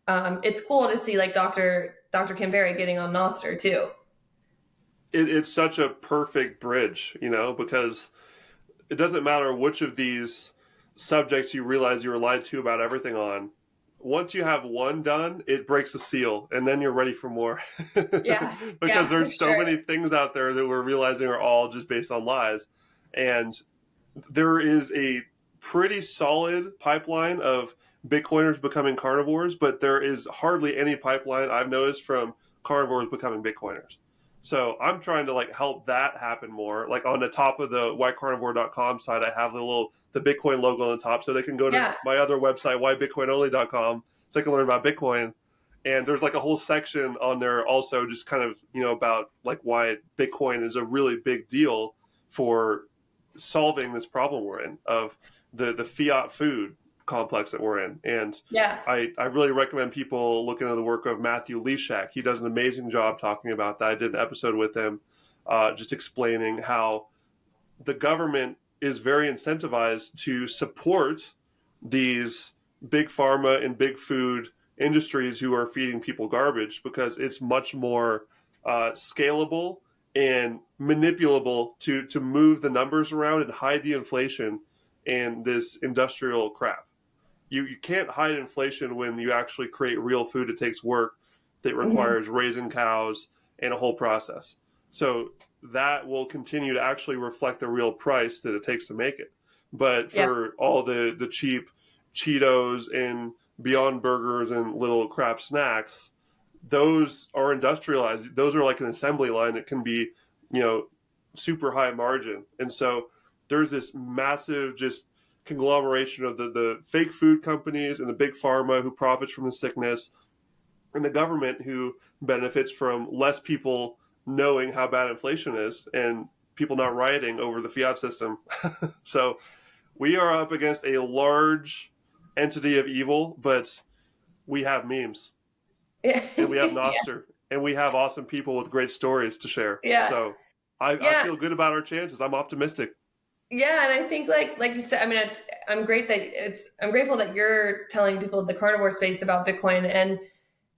it's cool to see like Dr. Kim Berry getting on Nostr too. It's such a perfect bridge, because it doesn't matter which of these subjects you realize you were lied to about everything on. Once you have one done, it breaks the seal, and then you're ready for more. Because there's so many things out there that we're realizing are all just based on lies. And there is a pretty solid pipeline of Bitcoiners becoming carnivores, but there is hardly any pipeline I've noticed from carnivores becoming Bitcoiners. So I'm trying to like help that happen more. Like on the top of the whycarnivore.com site, I have the Bitcoin logo on the top, so they can go to my other website, whybitcoinonly.com, so they can learn about Bitcoin. And there's like a whole section on there also just kind of, about like why Bitcoin is a really big deal for solving this problem we're in of the fiat food complex that we're in. And I really recommend people look into the work of Matthew Leshak. He does an amazing job talking about that. I did an episode with him just explaining how the government is very incentivized to support these big pharma and big food industries who are feeding people garbage, because it's much more scalable and manipulable to move the numbers around and hide the inflation and this industrial crap. You can't hide inflation when you actually create real food. It takes work that requires raising cows and a whole process. So that will continue to actually reflect the real price that it takes to make it. But for all the cheap Cheetos and Beyond Burgers and little crap snacks, those are industrialized. Those are like an assembly line. It can be, super high margin. And so there's this massive just conglomeration of the fake food companies and the big pharma who profits from the sickness, and the government who benefits from less people knowing how bad inflation is and people not rioting over the fiat system. So we are up against a large entity of evil, but we have memes and we have Nostr and we have awesome people with great stories to share. So I feel good about our chances. I'm optimistic. Yeah, and I think like you said, I mean, I'm grateful that you're telling people the carnivore space about Bitcoin. And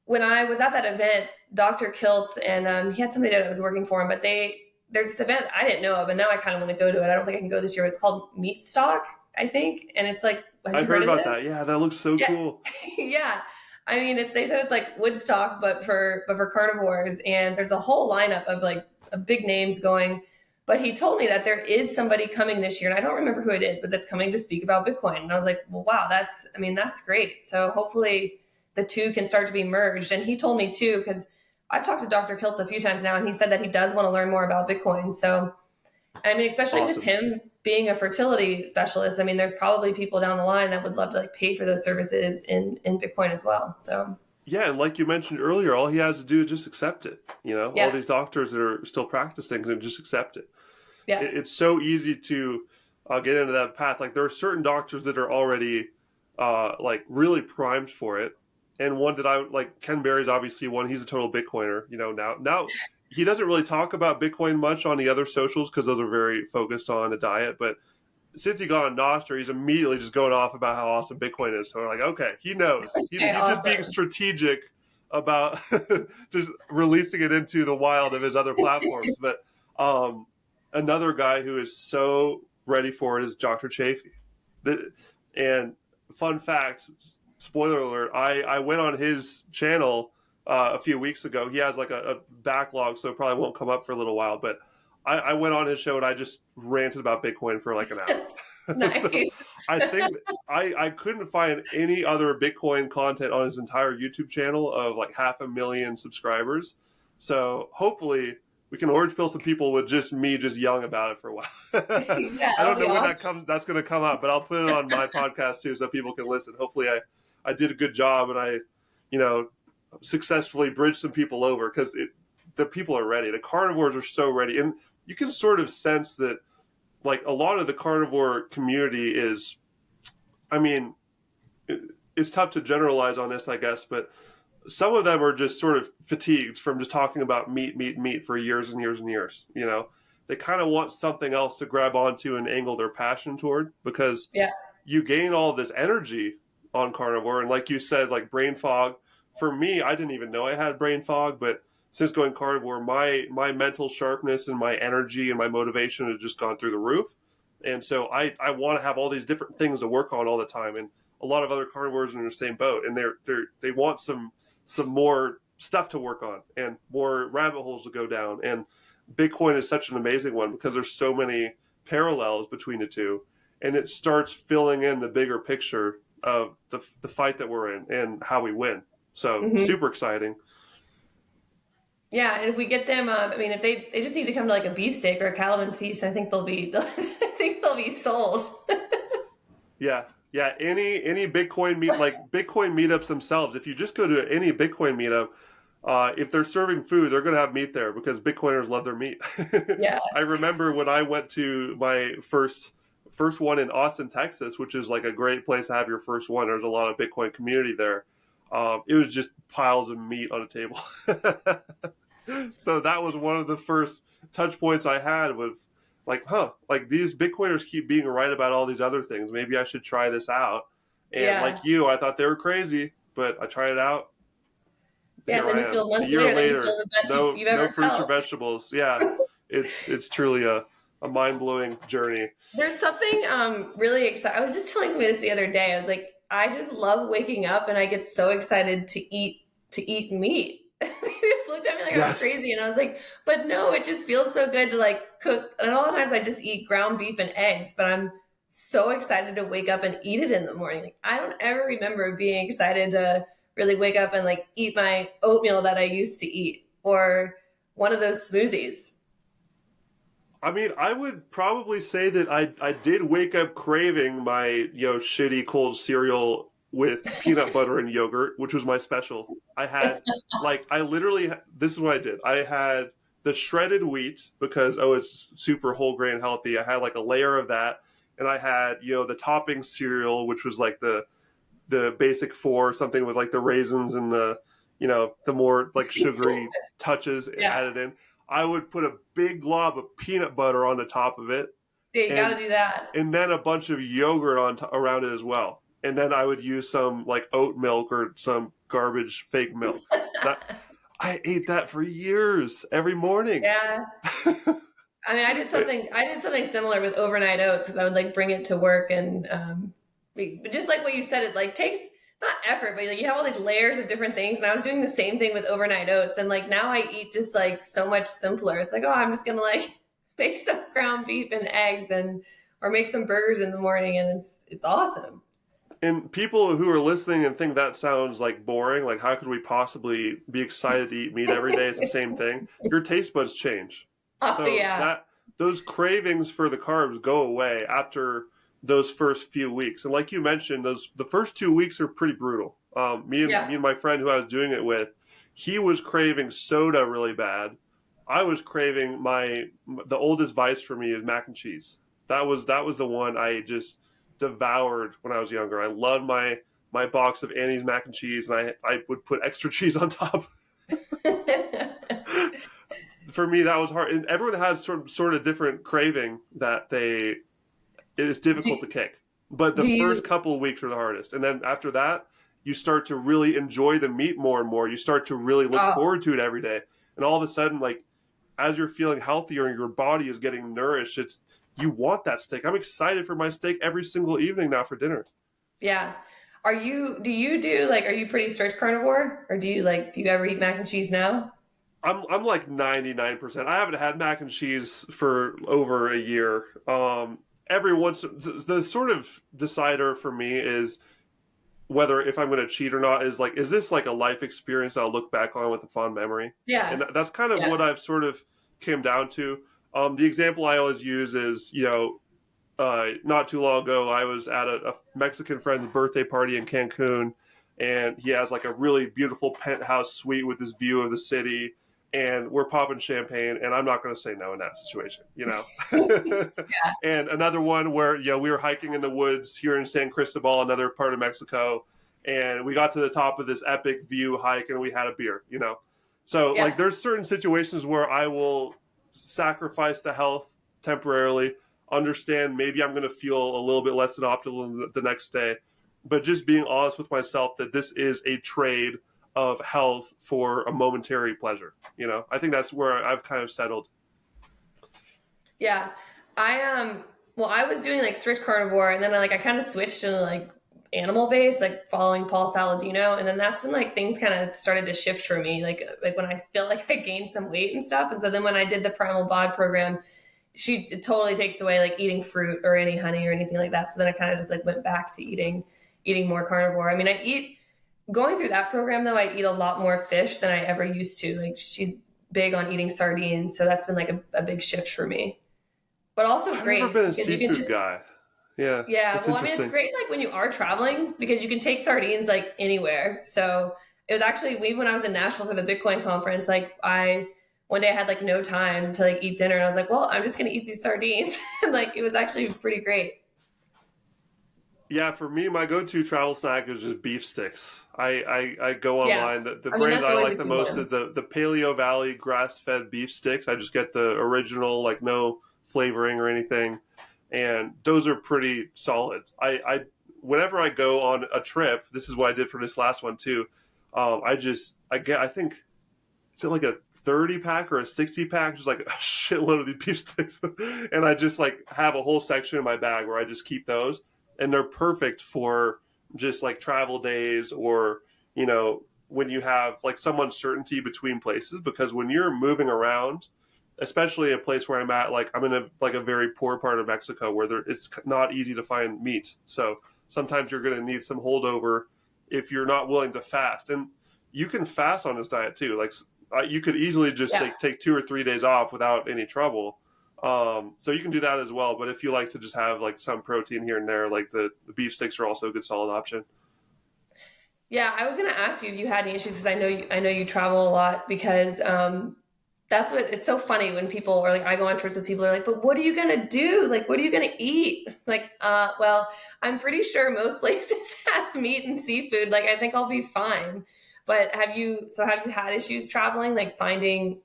when I was at that event, Dr. Kiltz and he had somebody there that was working for him, but there's this event I didn't know of, and now I kind of want to go to it. I don't think I can go this year. It's called Meat Stock, I think, and it's like I heard about that. Yeah, that looks so cool. Yeah. I mean, they said it's like Woodstock, but for carnivores, and there's a whole lineup of like big names going. But he told me that there is somebody coming this year, and I don't remember who it is, but that's coming to speak about Bitcoin. And I was like, well, wow, that's great. So hopefully the two can start to be merged. And he told me too, because I've talked to Dr. Kiltz a few times now, and he said that he does want to learn more about Bitcoin. So, I mean, especially with him being a fertility specialist, I mean, there's probably people down the line that would love to like pay for those services in Bitcoin as well. So Yeah, and like you mentioned earlier, all he has to do is just accept it. yeah, all these doctors that are still practicing can just accept it. yeah, It's so easy to get into that path. Like there are certain doctors that are already like really primed for it, and one that I like, Ken Berry's obviously one. He's a total Bitcoiner. Now he doesn't really talk about Bitcoin much on the other socials because those are very focused on a diet, but since he got on Nostr, he's immediately just going off about how awesome Bitcoin is. So we're like, okay, he knows. He's awesome. just being strategic about just releasing it into the wild of his other platforms. But another guy who is so ready for it is Dr. Chafee. And fun fact, spoiler alert, I went on his channel a few weeks ago. He has like a backlog, so it probably won't come up for a little while. But I went on his show and I just ranted about Bitcoin for like an hour. Nice. So I think I couldn't find any other Bitcoin content on his entire YouTube channel of like 500,000 subscribers. So hopefully we can orange pill some people with just me just yelling about it for a while. Yeah, I don't know when that's going to come up, but I'll put it on my podcast too so people can listen. Hopefully I did a good job and I, successfully bridged some people over because the people are ready. The carnivores are so ready. And you can sort of sense that like a lot of the carnivore community is, I mean, it's tough to generalize on this, I guess, but some of them are just sort of fatigued from just talking about meat for years and years and years. They kind of want something else to grab onto and angle their passion toward because you gain all this energy on carnivore. And like you said, like brain fog, for me, I didn't even know I had brain fog, but since going carnivore, my mental sharpness and my energy and my motivation has just gone through the roof. And so I want to have all these different things to work on all the time. And a lot of other carnivores are in the same boat, and they want some more stuff to work on and more rabbit holes to go down. And Bitcoin is such an amazing one because there's so many parallels between the two, and it starts filling in the bigger picture of the fight that we're in and how we win. So super exciting. Yeah, and if we get them, I mean, if they just need to come to like a beefsteak or a Caliban's feast, I think they'll be sold. Yeah. Any Bitcoin meet like Bitcoin meetups themselves. If you just go to any Bitcoin meetup, if they're serving food, they're going to have meat there because Bitcoiners love their meat. Yeah. I remember when I went to my first one in Austin, Texas, which is like a great place to have your first one. There's a lot of Bitcoin community there. It was just piles of meat on a table. So that was one of the first touch points I had with like, like these Bitcoiners keep being right about all these other things. Maybe I should try this out. And like you, I thought they were crazy, but I tried it out. Yeah, and then you feel months later, you feel the best you've ever no fruits felt. or vegetables. Yeah, it's truly a mind-blowing journey. There's something really exciting. I was just telling somebody this the other day. I was like, I just love waking up and I get so excited to eat meat. They just looked at me like I was crazy, and I was like, but no, it just feels so good to like cook. And a lot of times I just eat ground beef and eggs, but I'm so excited to wake up and eat it in the morning. Like I don't ever remember being excited to really wake up and like eat my oatmeal that I used to eat or one of those smoothies. I mean, I would probably say that I did wake up craving my shitty cold cereal with peanut butter and yogurt, which was my special. I had this is what I did. I had the shredded wheat because it's super whole grain healthy. I had like a layer of that, and I had the topping cereal, which was like the basic four, something with like the raisins and the more like sugary touches added in. I would put a big glob of peanut butter on the top of it. Yeah, you got to do that. And then a bunch of yogurt around it as well. And then I would use some like oat milk or some garbage fake milk. I ate that for years, every morning. Yeah. I mean, I did something similar with overnight oats because I would like bring it to work and just like what you said, it like takes not effort, but like you have all these layers of different things. And I was doing the same thing with overnight oats. And like now I eat just like so much simpler. It's like, oh, I'm just going to like make some ground beef and eggs and or make some burgers in the morning, and it's awesome. And people who are listening and think that sounds like boring, like how could we possibly be excited to eat meat every day? It's the same thing. Your taste buds change. Oh So yeah. that those cravings for the carbs go away after those first few weeks. And like you mentioned, those the first 2 weeks are pretty brutal. Yeah. Me and my friend who I was doing it with, he was craving soda really bad. I was craving the oldest vice for me is mac and cheese. That was the one I just devoured when I was younger. I loved my box of Annie's mac and cheese, and I would put extra cheese on top. For me, that was hard. And everyone has sort of different craving that it is do, difficult to kick. But the do first you couple of weeks are the hardest, and then after that, you start to really enjoy the meat more and more. You start to really look oh forward to it every day, and all of a sudden, like as you're feeling healthier and your body is getting nourished, it's you want that steak. I'm excited for my steak every single evening now for dinner. yeah. Do you do like, are you pretty strict carnivore, or do you ever eat mac and cheese now? I'm like 99%. I haven't had mac and cheese for over a year. Every once the sort of decider for me is whether if I'm going to cheat or not is like, is this like a life experience I'll look back on with a fond memory? Yeah. And that's kind of Yeah. what I've sort of came down to. The example I always use is, not too long ago, I was at a Mexican friend's birthday party in Cancun, and he has like a really beautiful penthouse suite with this view of the city. And we're popping champagne, and I'm not going to say no in that situation, you know. Yeah. And another one where we were hiking in the woods here in San Cristobal, another part of Mexico, and we got to the top of this epic view hike, and we had a beer, you know. So Yeah. like, there's certain situations where I will sacrifice the health temporarily, understand maybe I'm going to feel a little bit less than optimal the next day, but just being honest with myself that this is a trade of health for a momentary pleasure. You know, I think that's where I've kind of settled. Yeah. Well, I was doing like strict carnivore, and then I kind of switched to like animal based, like following Paul Saladino, and then that's when like things kind of started to shift for me. Like when I felt like I gained some weight and stuff. And so then when I did the Primal Bod program, it totally takes away like eating fruit or any honey or anything like that. So then I kind of just like went back to eating more carnivore. I mean, I eat going through that program though, I eat a lot more fish than I ever used to. Like she's big on eating sardines, so that's been like a big shift for me. But also I've never been great a because you can seafood just guy. Yeah, yeah, it's well, I mean, it's interesting. great like when you are traveling because you can take sardines like anywhere. So it was actually we when I was in Nashville for the Bitcoin conference, like I one day I had like no time to like eat dinner, and I was like, well, I'm just gonna eat these sardines. And like it was actually pretty great. Yeah, for me, my go-to travel snack is just beef sticks. I go Yeah, online. The I mean brand that's I always like a the good most is one. the Paleo Valley grass-fed beef sticks. I just get the original, like no flavoring or anything, and those are pretty solid. Whenever I go on a trip, this is what I did for this last one too. I think it's like a 30 pack or a 60 pack, just like a shitload of these beef sticks. And I just like have a whole section in my bag where I just keep those. And they're perfect for just like travel days or, when you have like some uncertainty between places. Because when you're moving around, especially a place where I'm at, like I'm in a very poor part of Mexico where it's not easy to find meat. So sometimes you're going to need some holdover if you're not willing to fast. And you can fast on this diet too. Like you could easily just Yeah. like take 2 or 3 days off without any trouble. So you can do that as well. But if you like to just have like some protein here and there, like the beef sticks are also a good solid option. Yeah, I was gonna ask you if you had any issues because I know you travel a lot because that's what it's so funny when people are like I go on trips with people are like, but what are you gonna do? Like, what are you gonna eat? Like, well, I'm pretty sure most places have meat and seafood. Like, I think I'll be fine. But have you had issues traveling, like finding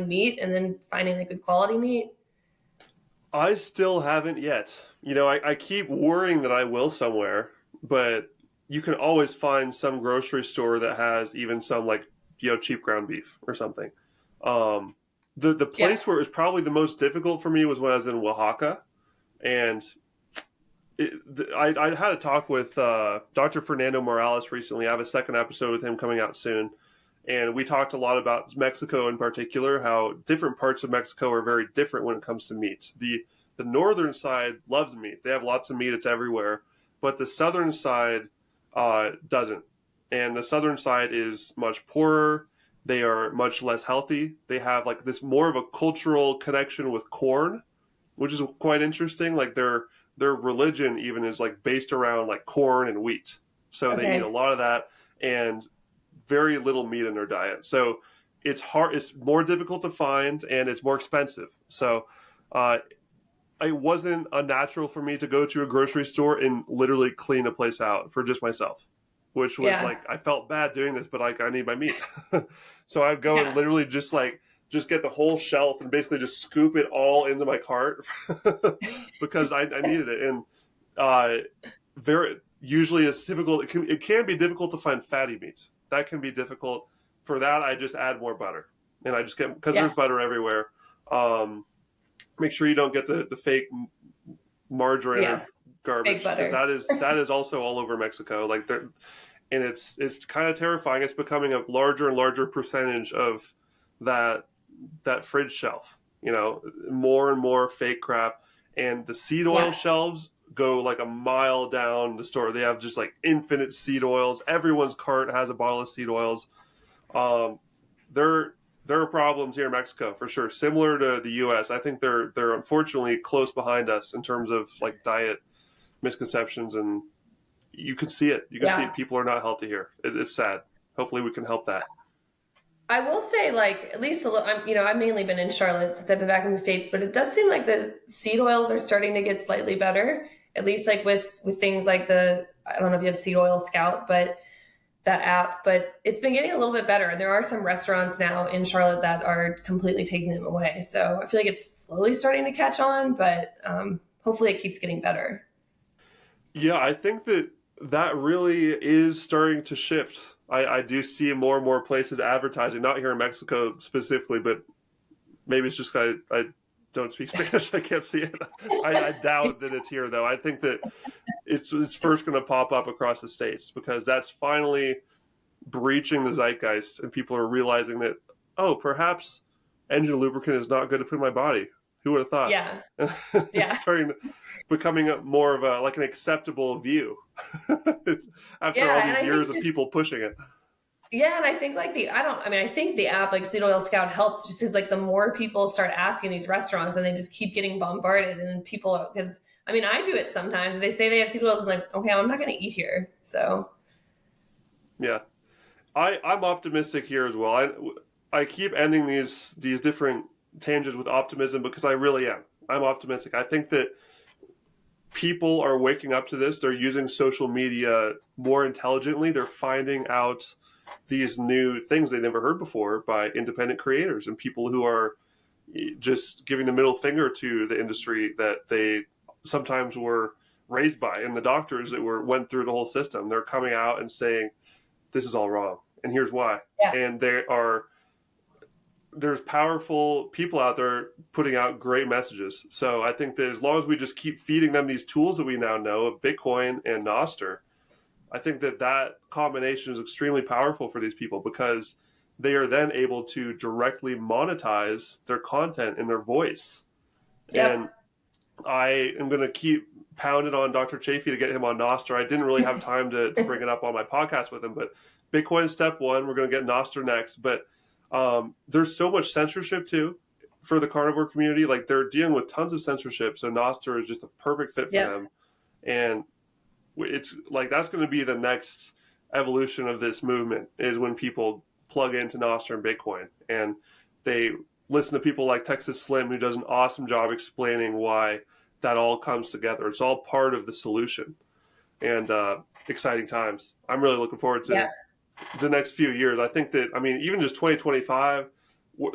meat and then finding like good quality meat? I still haven't yet. I keep worrying that I will somewhere, but you can always find some grocery store that has even some like cheap ground beef or something. Um, the Yeah. place where it was probably the most difficult for me was when I was in Oaxaca, and I had a talk with Dr. Fernando Morales recently. I have a second episode with him coming out soon, And we talked a lot about Mexico in particular, how different parts of Mexico are very different when it comes to meat. The northern side loves meat. They have lots of meat. It's everywhere. But the southern side doesn't. And the southern side is much poorer. They are much less healthy. They have like this more of a cultural connection with corn, which is quite interesting. Like their religion even is like based around like corn and wheat. So they eat a Okay. lot of that and very little meat in their diet. So it's hard. It's more difficult to find and it's more expensive. So uh, it wasn't unnatural for me to go to a grocery store and literally clean a place out for just myself, which was Yeah. like I felt bad doing this, but like I need my meat. So I'd go and Yeah. literally just get the whole shelf and basically just scoop it all into my cart because I needed it. And uh, very usually it's difficult. It can be difficult to find fatty meat. That can be difficult. For that, I just add more butter, and I just get because Yeah. there's butter everywhere. Make sure you don't get the fake margarine Yeah. or Fake garbage because butter. that is also all over Mexico. Like there, and it's kind of terrifying. It's becoming a larger and larger percentage of that fridge shelf. You know, more and more fake crap, and the seed oil Yeah. shelves go like a mile down the store. They have just like infinite seed oils. Everyone's cart has a bottle of seed oils. Um, there there are problems here in Mexico for sure, similar to the U.S. I think they're unfortunately close behind us in terms of like diet misconceptions, and you can see it. You can see Yeah. it. People are not healthy here. It's sad. Hopefully, we can help that. I will say, like, at least a little, I've mainly been in Charlotte since I've been back in the States, but it does seem like the seed oils are starting to get slightly better. At least like with things like I don't know if you have Seed Oil Scout, but that app, but it's been getting a little bit better. And there are some restaurants now in Charlotte that are completely taking them away. So I feel like it's slowly starting to catch on, but hopefully it keeps getting better. Yeah, I think that really is starting to shift. I do see more and more places advertising, not here in Mexico specifically, but maybe it's just I don't speak Spanish. I can't see it. I doubt that it's here though. I think that it's first going to pop up across the states because that's finally breaching the zeitgeist, and people are realizing that perhaps engine lubricant is not good to put in my body. Who would have thought? Yeah. It's Yeah. starting becoming more of a like an acceptable view after all Yeah. And these I years think of just, people pushing it. yeah. And I think like I think the app like Seed Oil Scout helps just because like the more people start asking these restaurants and they just keep getting bombarded and then people, because I do it sometimes. They say they have seed oils and like, okay, I'm not going to eat here. So Yeah, I'm optimistic here as well. I keep ending these different tangents with optimism because I really am. I'm optimistic. I think that people are waking up to this. They're using social media more intelligently. They're finding out these new things they never heard before by independent creators and people who are just giving the middle finger to the industry that they sometimes were raised by, and the doctors that went through the whole system. They're coming out and saying this is all wrong, and here's why. yeah. And there's powerful people out there putting out great messages. So I think that as long as we just keep feeding them these tools that we now know of Bitcoin and Nostr, I think that combination is extremely powerful for these people because they are then able to directly monetize their content and their voice. And Yep. I am going to keep pounding on Dr. Chafee to get him on Nostr. I didn't really have time to bring it up on my podcast with him, but Bitcoin is step one. We're going to get Nostr next. But there's so much censorship too for the carnivore community. Like they're dealing with tons of censorship. So Nostr is just a perfect fit for Yep. them. And it's like that's going to be the next evolution of this movement is when people plug into Nostr and Bitcoin and they listen to people like Texas Slim who does an awesome job explaining why that all comes together. It's all part of the solution, and exciting times. I'm really looking forward Yeah. to the next few years. I think that even just 2025,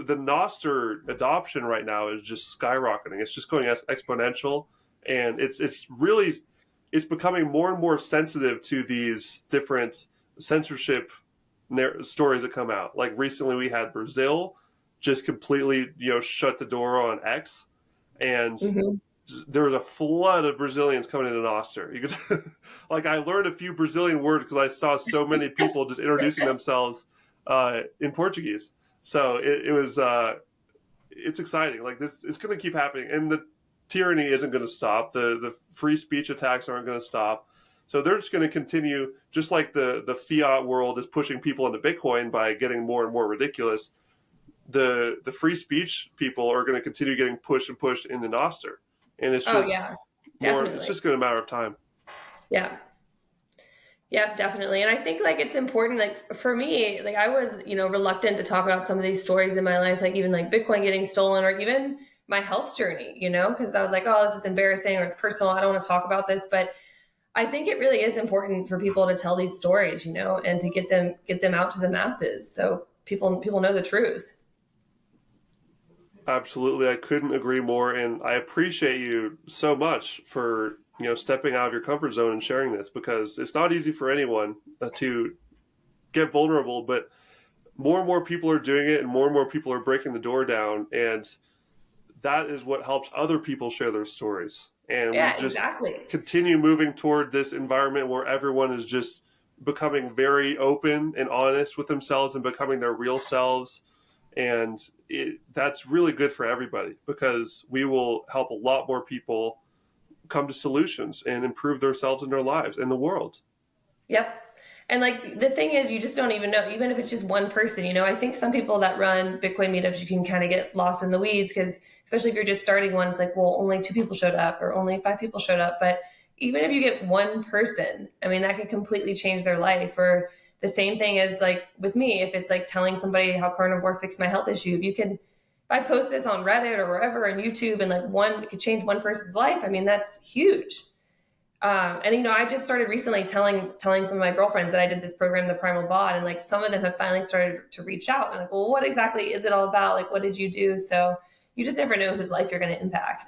the Nostr adoption right now is just skyrocketing. It's just going exponential, and it's becoming more and more sensitive to these different censorship stories that come out. Like recently, we had Brazil just completely shut the door on X, and Hmm. there was a flood of Brazilians coming into Nostr. You could like I learned a few Brazilian words because I saw so many people just introducing themselves in Portuguese. So it was it's exciting. Like this, it's going to keep happening, and the tyranny isn't going to stop. The free speech attacks aren't going to stop. So they're just going to continue, just like the fiat world is pushing people into Bitcoin by getting more and more ridiculous. The free speech people are going to continue getting pushed and pushed into Nostr, and it's Oh just yeah, more. definitely. It's just going to matter of time. Yeah. Yep, definitely. And I think like it's important, like for me, like I was, reluctant to talk about some of these stories in my life, like even like Bitcoin getting stolen or even my health journey, because I was like, oh, this is embarrassing or it's personal. I don't want to talk about this. But I think it really is important for people to tell these stories, and to get them out to the masses so people know the truth. Absolutely, I couldn't agree more, and I appreciate you so much for stepping out of your comfort zone and sharing this, because it's not easy for anyone to get vulnerable, but more and more people are doing it, and more people are breaking the door down, and that is what helps other people share their stories. And we Yeah, just exactly. continue moving toward this environment where everyone is just becoming very open and honest with themselves and becoming their real selves. And that's really good for everybody, because we will help a lot more people come to solutions and improve themselves and their lives and the world. Yep. And like the thing is, you just don't even know, even if it's just one person, I think some people that run Bitcoin meetups, you can kind of get lost in the weeds because, especially if you're just starting one, it's like, well, only 2 people showed up or only 5 people showed up. But even if you get one person, I mean, that could completely change their life. Or the same thing as like with me, if it's like telling somebody how Carnivore fixed my health issue, if I post this on Reddit or wherever on YouTube and like it could change one person's life, I mean, that's huge. And I just started recently telling some of my girlfriends that I did this program, the Primal Bot, and like some of them have finally started to reach out. And like, well, what exactly is it all about? Like, what did you do? So you just never know whose life you're going to impact.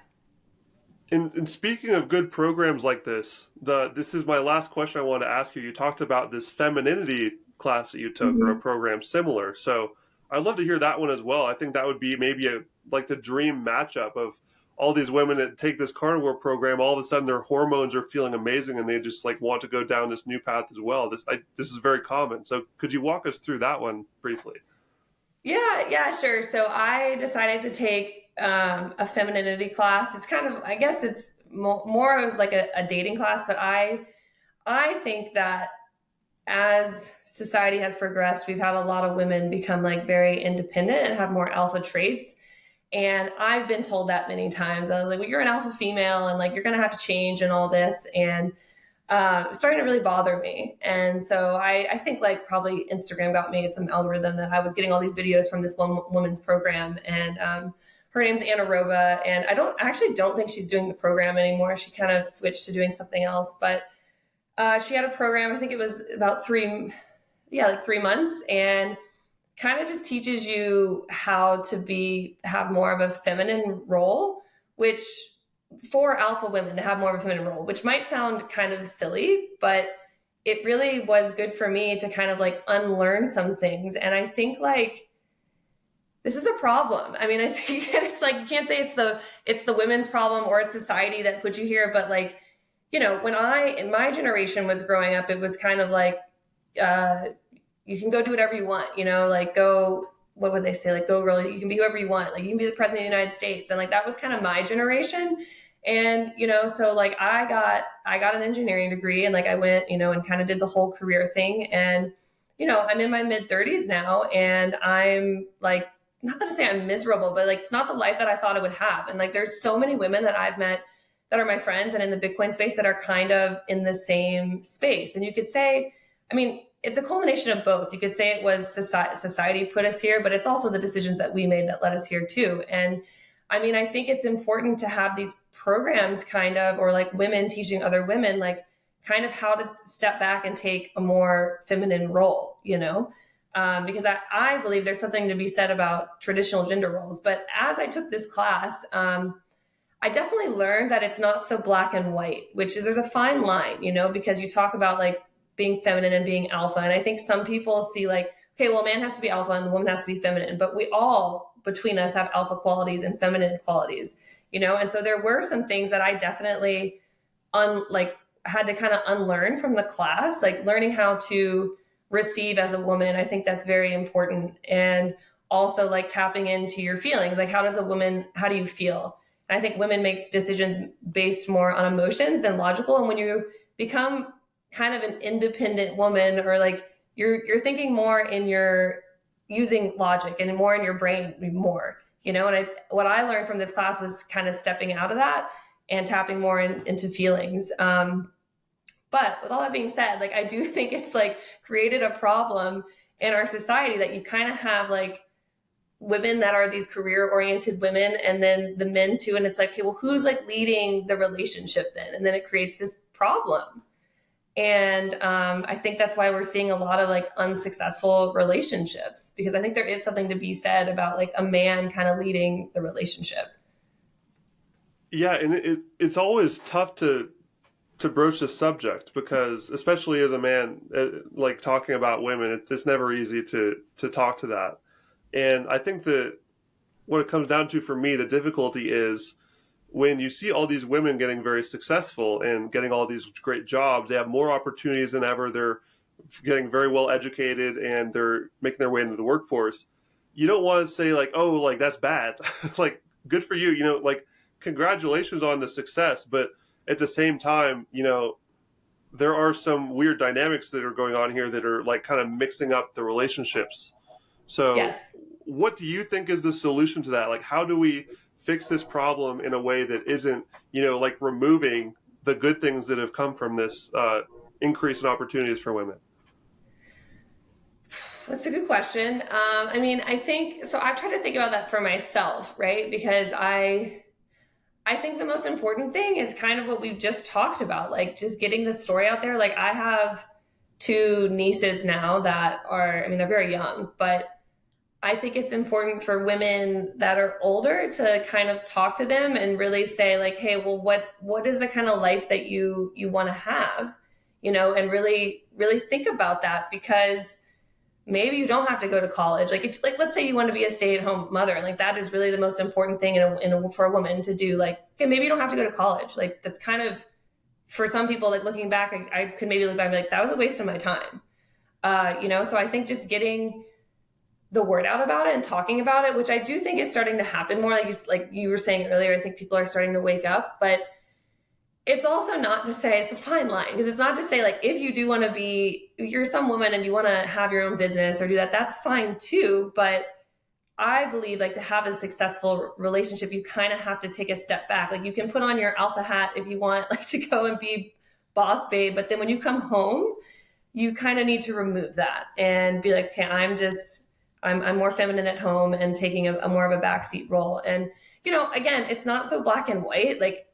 And speaking of good programs like this is my last question I want to ask you. You talked about this femininity class that you took, or a Mm-hmm. program similar. So I'd love to hear that one as well. I think that would be maybe like the dream matchup of all these women that take this carnivore program. All of a sudden, their hormones are feeling amazing, and they just like want to go down this new path as well. This is very common. So could you walk us through that one briefly? Yeah, sure. So I decided to take a femininity class. It's kind of, I guess it's more it was like a dating class, but I think that as society has progressed, we've had a lot of women become like very independent and have more alpha traits. And I've been told that many times. I was like, well, you're an alpha female and like you're going to have to change and all this. And it's starting to really bother me. And so I think like probably Instagram got me some algorithm that I was getting all these videos from this one woman's program. And her name's Anna Rova. And I actually don't think she's doing the program anymore. She kind of switched to doing something else. But she had a program, I think it was about like 3 months. And kind of just teaches you how to have more of a feminine role, which for alpha women to have more of a feminine role, which might sound kind of silly, but it really was good for me to kind of like unlearn some things. And I think like this is a problem. I mean, I think it's like you can't say it's the women's problem or it's society that put you here, but like, when I in my generation was growing up, it was kind of like uh you can go do whatever you want, like go, what would they say? Like, go girl, you can be whoever you want. Like you can be the president of the United States. And like, that was kind of my generation. And, so like I got an engineering degree and like I went, and kind of did the whole career thing. And, I'm in my mid 30s now and I'm like, not that to say I'm miserable, but like, it's not the life that I thought I would have. And like, there's so many women that I've met that are my friends and in the Bitcoin space that are kind of in the same space. And you could say, I mean, it's a culmination of both. You could say it was society put us here, but it's also the decisions that we made that led us here too. And I mean, I think it's important to have these programs kind of, or like women teaching other women, like kind of how to step back and take a more feminine role, because I believe there's something to be said about traditional gender roles. But as I took this class, I definitely learned that it's not so black and white, which is there's a fine line, because you talk about like being feminine and being alpha. And I think some people see like, okay, well, a man has to be alpha and the woman has to be feminine, but we all between us have alpha qualities and feminine qualities, And so there were some things that I definitely had to kind of unlearn from the class, like learning how to receive as a woman. I think that's very important. And also like tapping into your feelings. Like how do you feel? And I think women make decisions based more on emotions than logical. And when you become kind of an independent woman, or like you're thinking more in your using logic and more in your brain more, you know. And what I learned from this class was kind of stepping out of that and tapping more into feelings. But with all that being said, like I do think it's like created a problem in our society that you kind of have like women that are these career oriented women and then the men too. And it's like, okay, well, who's like leading the relationship then? And then it creates this problem. And I think that's why we're seeing a lot of like unsuccessful relationships, because I think there is something to be said about like a man kind of leading the relationship. Yeah, and it's always tough to broach the subject because, especially as a man, like talking about women, it's never easy to talk to that. And I think that what it comes down to for me, the difficulty is when you see all these women getting very successful and getting all these great jobs, they have more opportunities than ever. They're getting very well educated and they're making their way into the workforce. You don't want to say like, oh, like that's bad. Like, good for you, like congratulations on the success. But at the same time, there are some weird dynamics that are going on here that are like kind of mixing up the relationships. So Yes. what do you think is the solution to that? Like, how do we fix this problem in a way that isn't, like removing the good things that have come from this increase in opportunities for women? That's a good question. I mean, I think so. I've tried to think about that for myself, right? Because I think the most important thing is kind of what we've just talked about, like just getting the story out there. Like I have two nieces now that are, I mean, they're very young, but I think it's important for women that are older to kind of talk to them and really say like, hey, well, what is the kind of life that you want to have, and really, really think about that, because maybe you don't have to go to college. Like if, like, let's say you want to be a stay-at-home mother, and like that is really the most important thing for a woman to do. Like, okay, maybe you don't have to go to college. Like that's kind of, for some people, like looking back, I could maybe look back and be like, that was a waste of my time. So I think just getting the word out about it and talking about it, which I do think is starting to happen more. Like you were saying earlier, I think people are starting to wake up, but it's also not to say, it's a fine line, because it's not to say like if you do want to be, you're some woman and you want to have your own business or do that, that's fine too. But I believe like to have a successful relationship, you kind of have to take a step back. Like you can put on your alpha hat if you want like to go and be boss babe, but then when you come home, you kind of need to remove that and be like, okay, I'm more feminine at home and taking a more of a backseat role. And, again, it's not so black and white. Like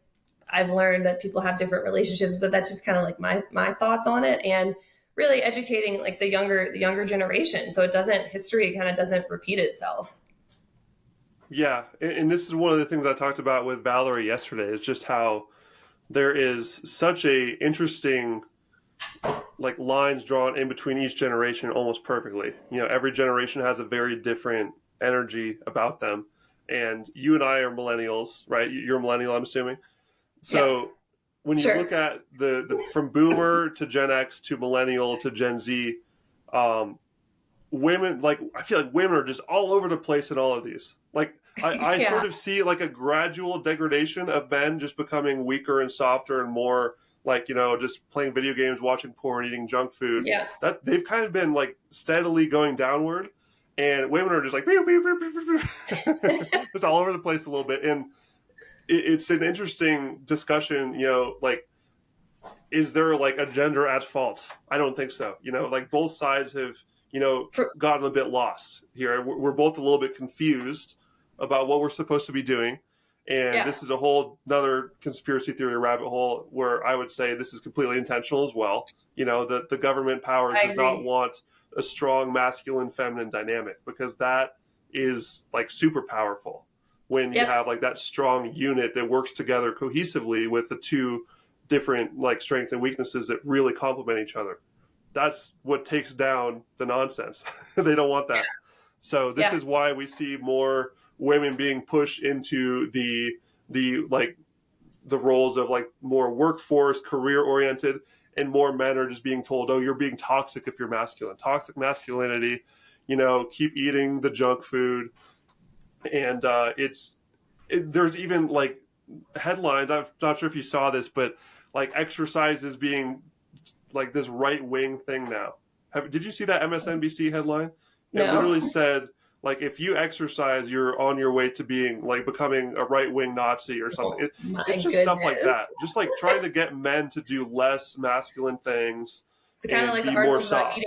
I've learned that people have different relationships, but that's just kind of like my thoughts on it, and really educating like the younger generation, so history kind of doesn't repeat itself. Yeah, and this is one of the things I talked about with Valerie yesterday. Is just how there is such a interesting like lines drawn in between each generation almost perfectly. Every generation has a very different energy about them. And you and I are millennials, right? You're a millennial, I'm assuming. Yeah, So when you sure. look at the from boomer to Gen X to millennial to Gen Z, um, women, like I feel like women are just all over the place in all of these. Like I Yeah, sort of see like a gradual degradation of men just becoming weaker and softer and more like, just playing video games, watching porn, eating junk food. yeah, That they've kind of been like steadily going downward, and women are just like it's all over the place a little bit. And it's an interesting discussion, like, is there like a gender at fault? I don't think so. Like both sides have, for, gotten a bit lost here. We're both a little bit confused about what we're supposed to be doing. And yeah. this is a whole another conspiracy theory rabbit hole where I would say this is completely intentional as well. That the government power I does not agree. want a strong masculine feminine dynamic, because that is like super powerful when you Yep. have like that strong unit that works together cohesively with the two different like strengths and weaknesses that really complement each other. That's what takes down the nonsense. They don't want that. So this Yeah. is why we see more women being pushed into the like the roles of like more workforce, career oriented. and more men are just being told, oh, you're being toxic if you're masculine. Toxic masculinity, keep eating the junk food. And there's even like headlines. I'm not sure if you saw this, but like exercise is being like this right wing thing now. Did you see that MSNBC headline? It No. literally said, like, if you exercise, you're on your way to being like becoming a right wing Nazi or something. Oh my It's just stuff like goodness. that. Just like trying to get men to do less masculine things Kind of and like the be more articles soft.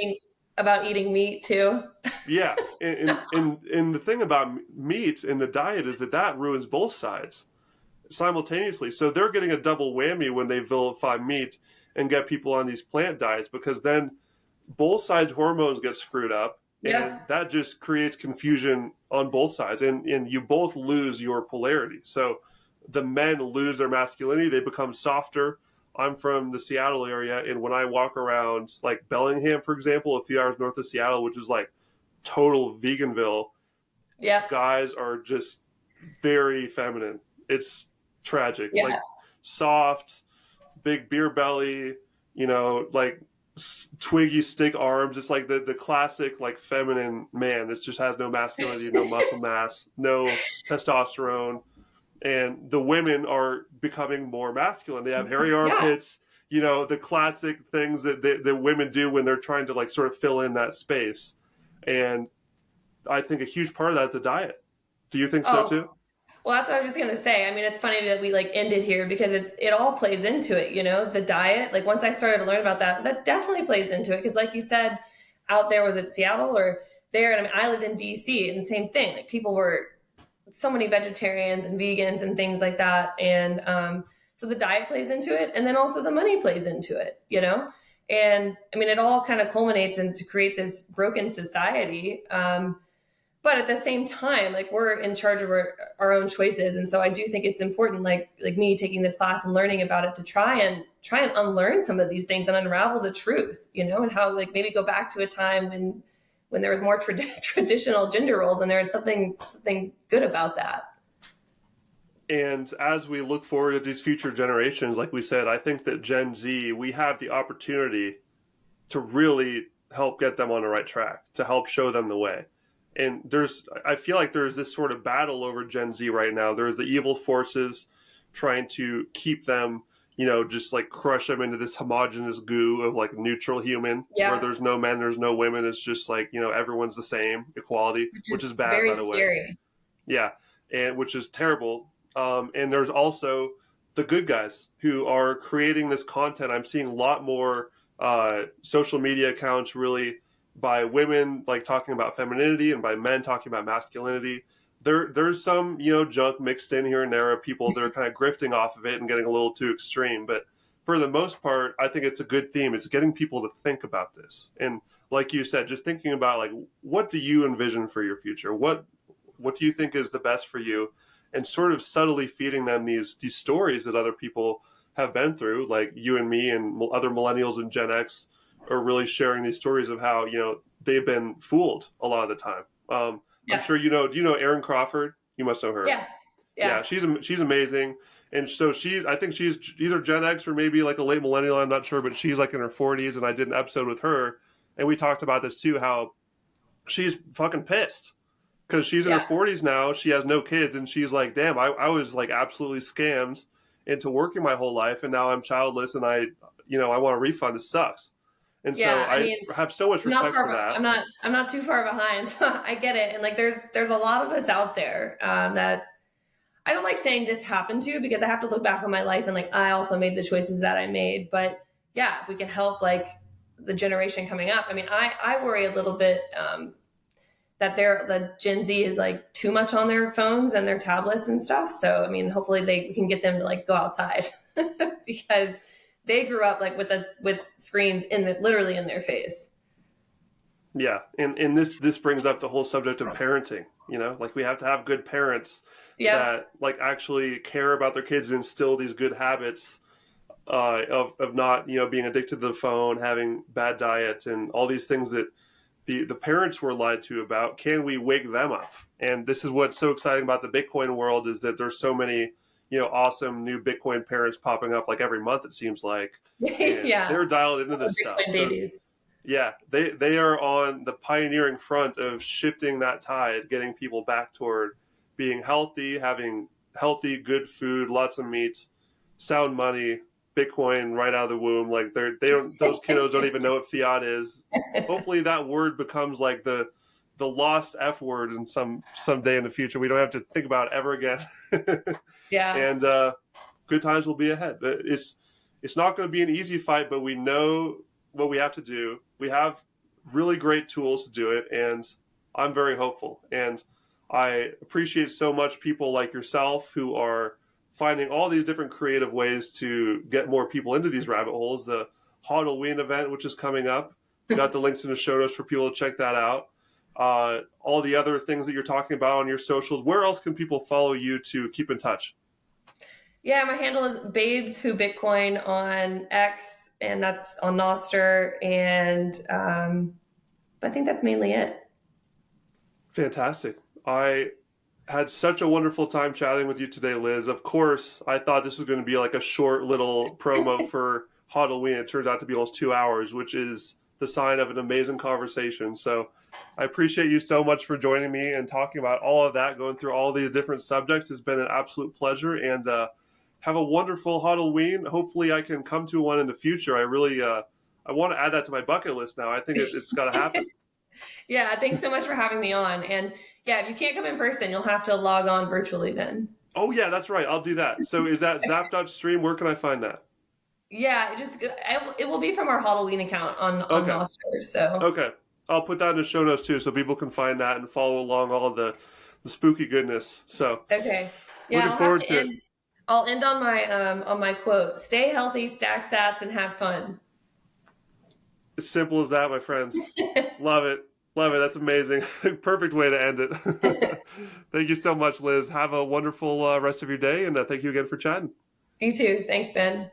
about eating meat too. Yeah, and the thing about meat and the diet is that ruins both sides simultaneously. So they're getting a double whammy when they vilify meat and get people on these plant diets, because then both sides' hormones get screwed up, Yeah. and that just creates confusion on both sides, and you both lose your polarity. So the men lose their masculinity, they become softer. I'm from the Seattle area, and when I walk around like Bellingham, for example, a few hours north of Seattle, which is like total veganville, Yeah. guys are just very feminine. It's tragic. Like Yeah. soft, big beer belly, like twiggy stick arms. It's like the classic like feminine man. It just has no masculinity, no muscle mass, no testosterone. And the women are becoming more masculine. They have hairy Yeah. armpits, the classic things that women do when they're trying to like sort of fill in that space. And I think a huge part of that is the diet. Do you think so Oh, too? well, that's what I was just gonna say. I mean, it's funny that we like ended here because it all plays into it, the diet. Like once I started to learn about that, that definitely plays into it. Because like you said, out there, was it Seattle or there? And I mean, I lived in DC and the same thing. Like people were so many vegetarians and vegans and things like that. And so the diet plays into it. And then also the money plays into it. And I mean, it all kind of culminates into create this broken society. But at the same time, like we're in charge of our own choices. And so I do think it's important, like me taking this class and learning about it, to try and unlearn some of these things and unravel the truth, and how like maybe go back to a time when there was more traditional gender roles, and there was something good about that. And as we look forward to these future generations, like we said, I think that Gen Z, we have the opportunity to really help get them on the right track, to help show them the way. And I feel like there's this sort of battle over Gen Z right now. There's the evil forces trying to keep them, just like crush them into this homogenous goo of like neutral human, where Yeah. there's no men, there's no women. It's just like, everyone's the same, equality, Which which is is bad, very by the way. scary. Yeah, and which is terrible. And there's also the good guys who are creating this content. I'm seeing a lot more social media accounts really by women like talking about femininity and by men talking about masculinity. There's some junk mixed in here and there of people that are kind of grifting off of it and getting a little too extreme. But for the most part, I think it's a good theme. It's getting people to think about this, and like you said, just thinking about like, what do you envision for your future? What do you think is the best for you, and sort of subtly feeding them these stories that other people have been through, like you and me and other millennials and Gen X are really sharing these stories of how they've been fooled a lot of the time. I'm Yeah. sure Do you know Erin Crawford? You must know her. Yeah. Yeah, Yeah. she's amazing, and so I think she's either Gen X or maybe like a late millennial. I'm not sure, but she's like in her 40s, and I did an episode with her, and we talked about this too. How she's fucking pissed because she's in her Yeah. 40s now. She has no kids, and she's like, damn, I was like absolutely scammed into working my whole life, and now I'm childless, and I want a refund. It sucks. And so Yeah. I I mean, have so much not respect for far. that. I'm not too far behind. So I get it. And like, there's a lot of us out there that I don't like saying this happened to, because I have to look back on my life and like I also made the choices that I made. But yeah, if we can help like the generation coming up. I mean, I worry a little bit that the Gen Z is like too much on their phones and their tablets and stuff. So I mean, hopefully we can get them to like go outside because they grew up like with screens literally in their face. Yeah, and this brings up the whole subject of parenting. Like we have to have good parents Yep. that like actually care about their kids and instill these good habits of not being addicted to the phone, having bad diets, and all these things that the parents were lied to about. Can we wake them up? And this is what's so exciting about the Bitcoin world, is that there's so many awesome new Bitcoin parents popping up like every month, it seems like. And Yeah. they're dialed into All the this stuff. Bitcoin So babies. yeah, they are on the pioneering front of shifting that tide, getting people back toward being healthy, having healthy, good food, lots of meat, sound money, Bitcoin right out of the womb. Like they don't those kiddos don't even know what fiat is. Hopefully that word becomes like the lost F word in someday in the future. We don't have to think about it ever again. Yeah. And good times will be ahead. It's not going to be an easy fight, but we know what we have to do. We have really great tools to do it, and I'm very hopeful. And I appreciate so much people like yourself who are finding all these different creative ways to get more people into these rabbit holes. The Hodlween event, which is coming up, we got the links in the show notes for people to check that out. All the other things that you're talking about on your socials. Where else can people follow you to keep in touch? Yeah, my handle is Babes Who Bitcoin on X, and that's on Nostr, and I think that's mainly it. Fantastic. I had such a wonderful time chatting with you today, Liz. Of course, I thought this was going to be like a short little promo for Hodlween. It turns out to be almost 2 hours, which is the sign of an amazing conversation. So I appreciate you so much for joining me and talking about all of that, going through all these different subjects. It's been an absolute pleasure, and have a wonderful Hodlween. Hopefully I can come to one in the future. I really, I want to add that to my bucket list now. I think it's got to happen. Yeah, thanks so much for having me on. And yeah, if you can't come in person, you'll have to log on virtually then. Oh yeah, that's right. I'll do that. So is that zap.stream? Where can I find that? Yeah, it will be from our Halloween account on Okay. Nostr. So Okay. I'll put that in the show notes too so people can find that and follow along all the spooky goodness. So okay, yeah, looking I'll have forward to to it. end. I'll end on my quote: "Stay healthy, stack sats, and have fun." As simple as that, my friends. Love it. Love it. That's amazing. Perfect way to end it. Thank you so much, Liz. Have a wonderful rest of your day, and thank you again for chatting. You too. Thanks, Ben.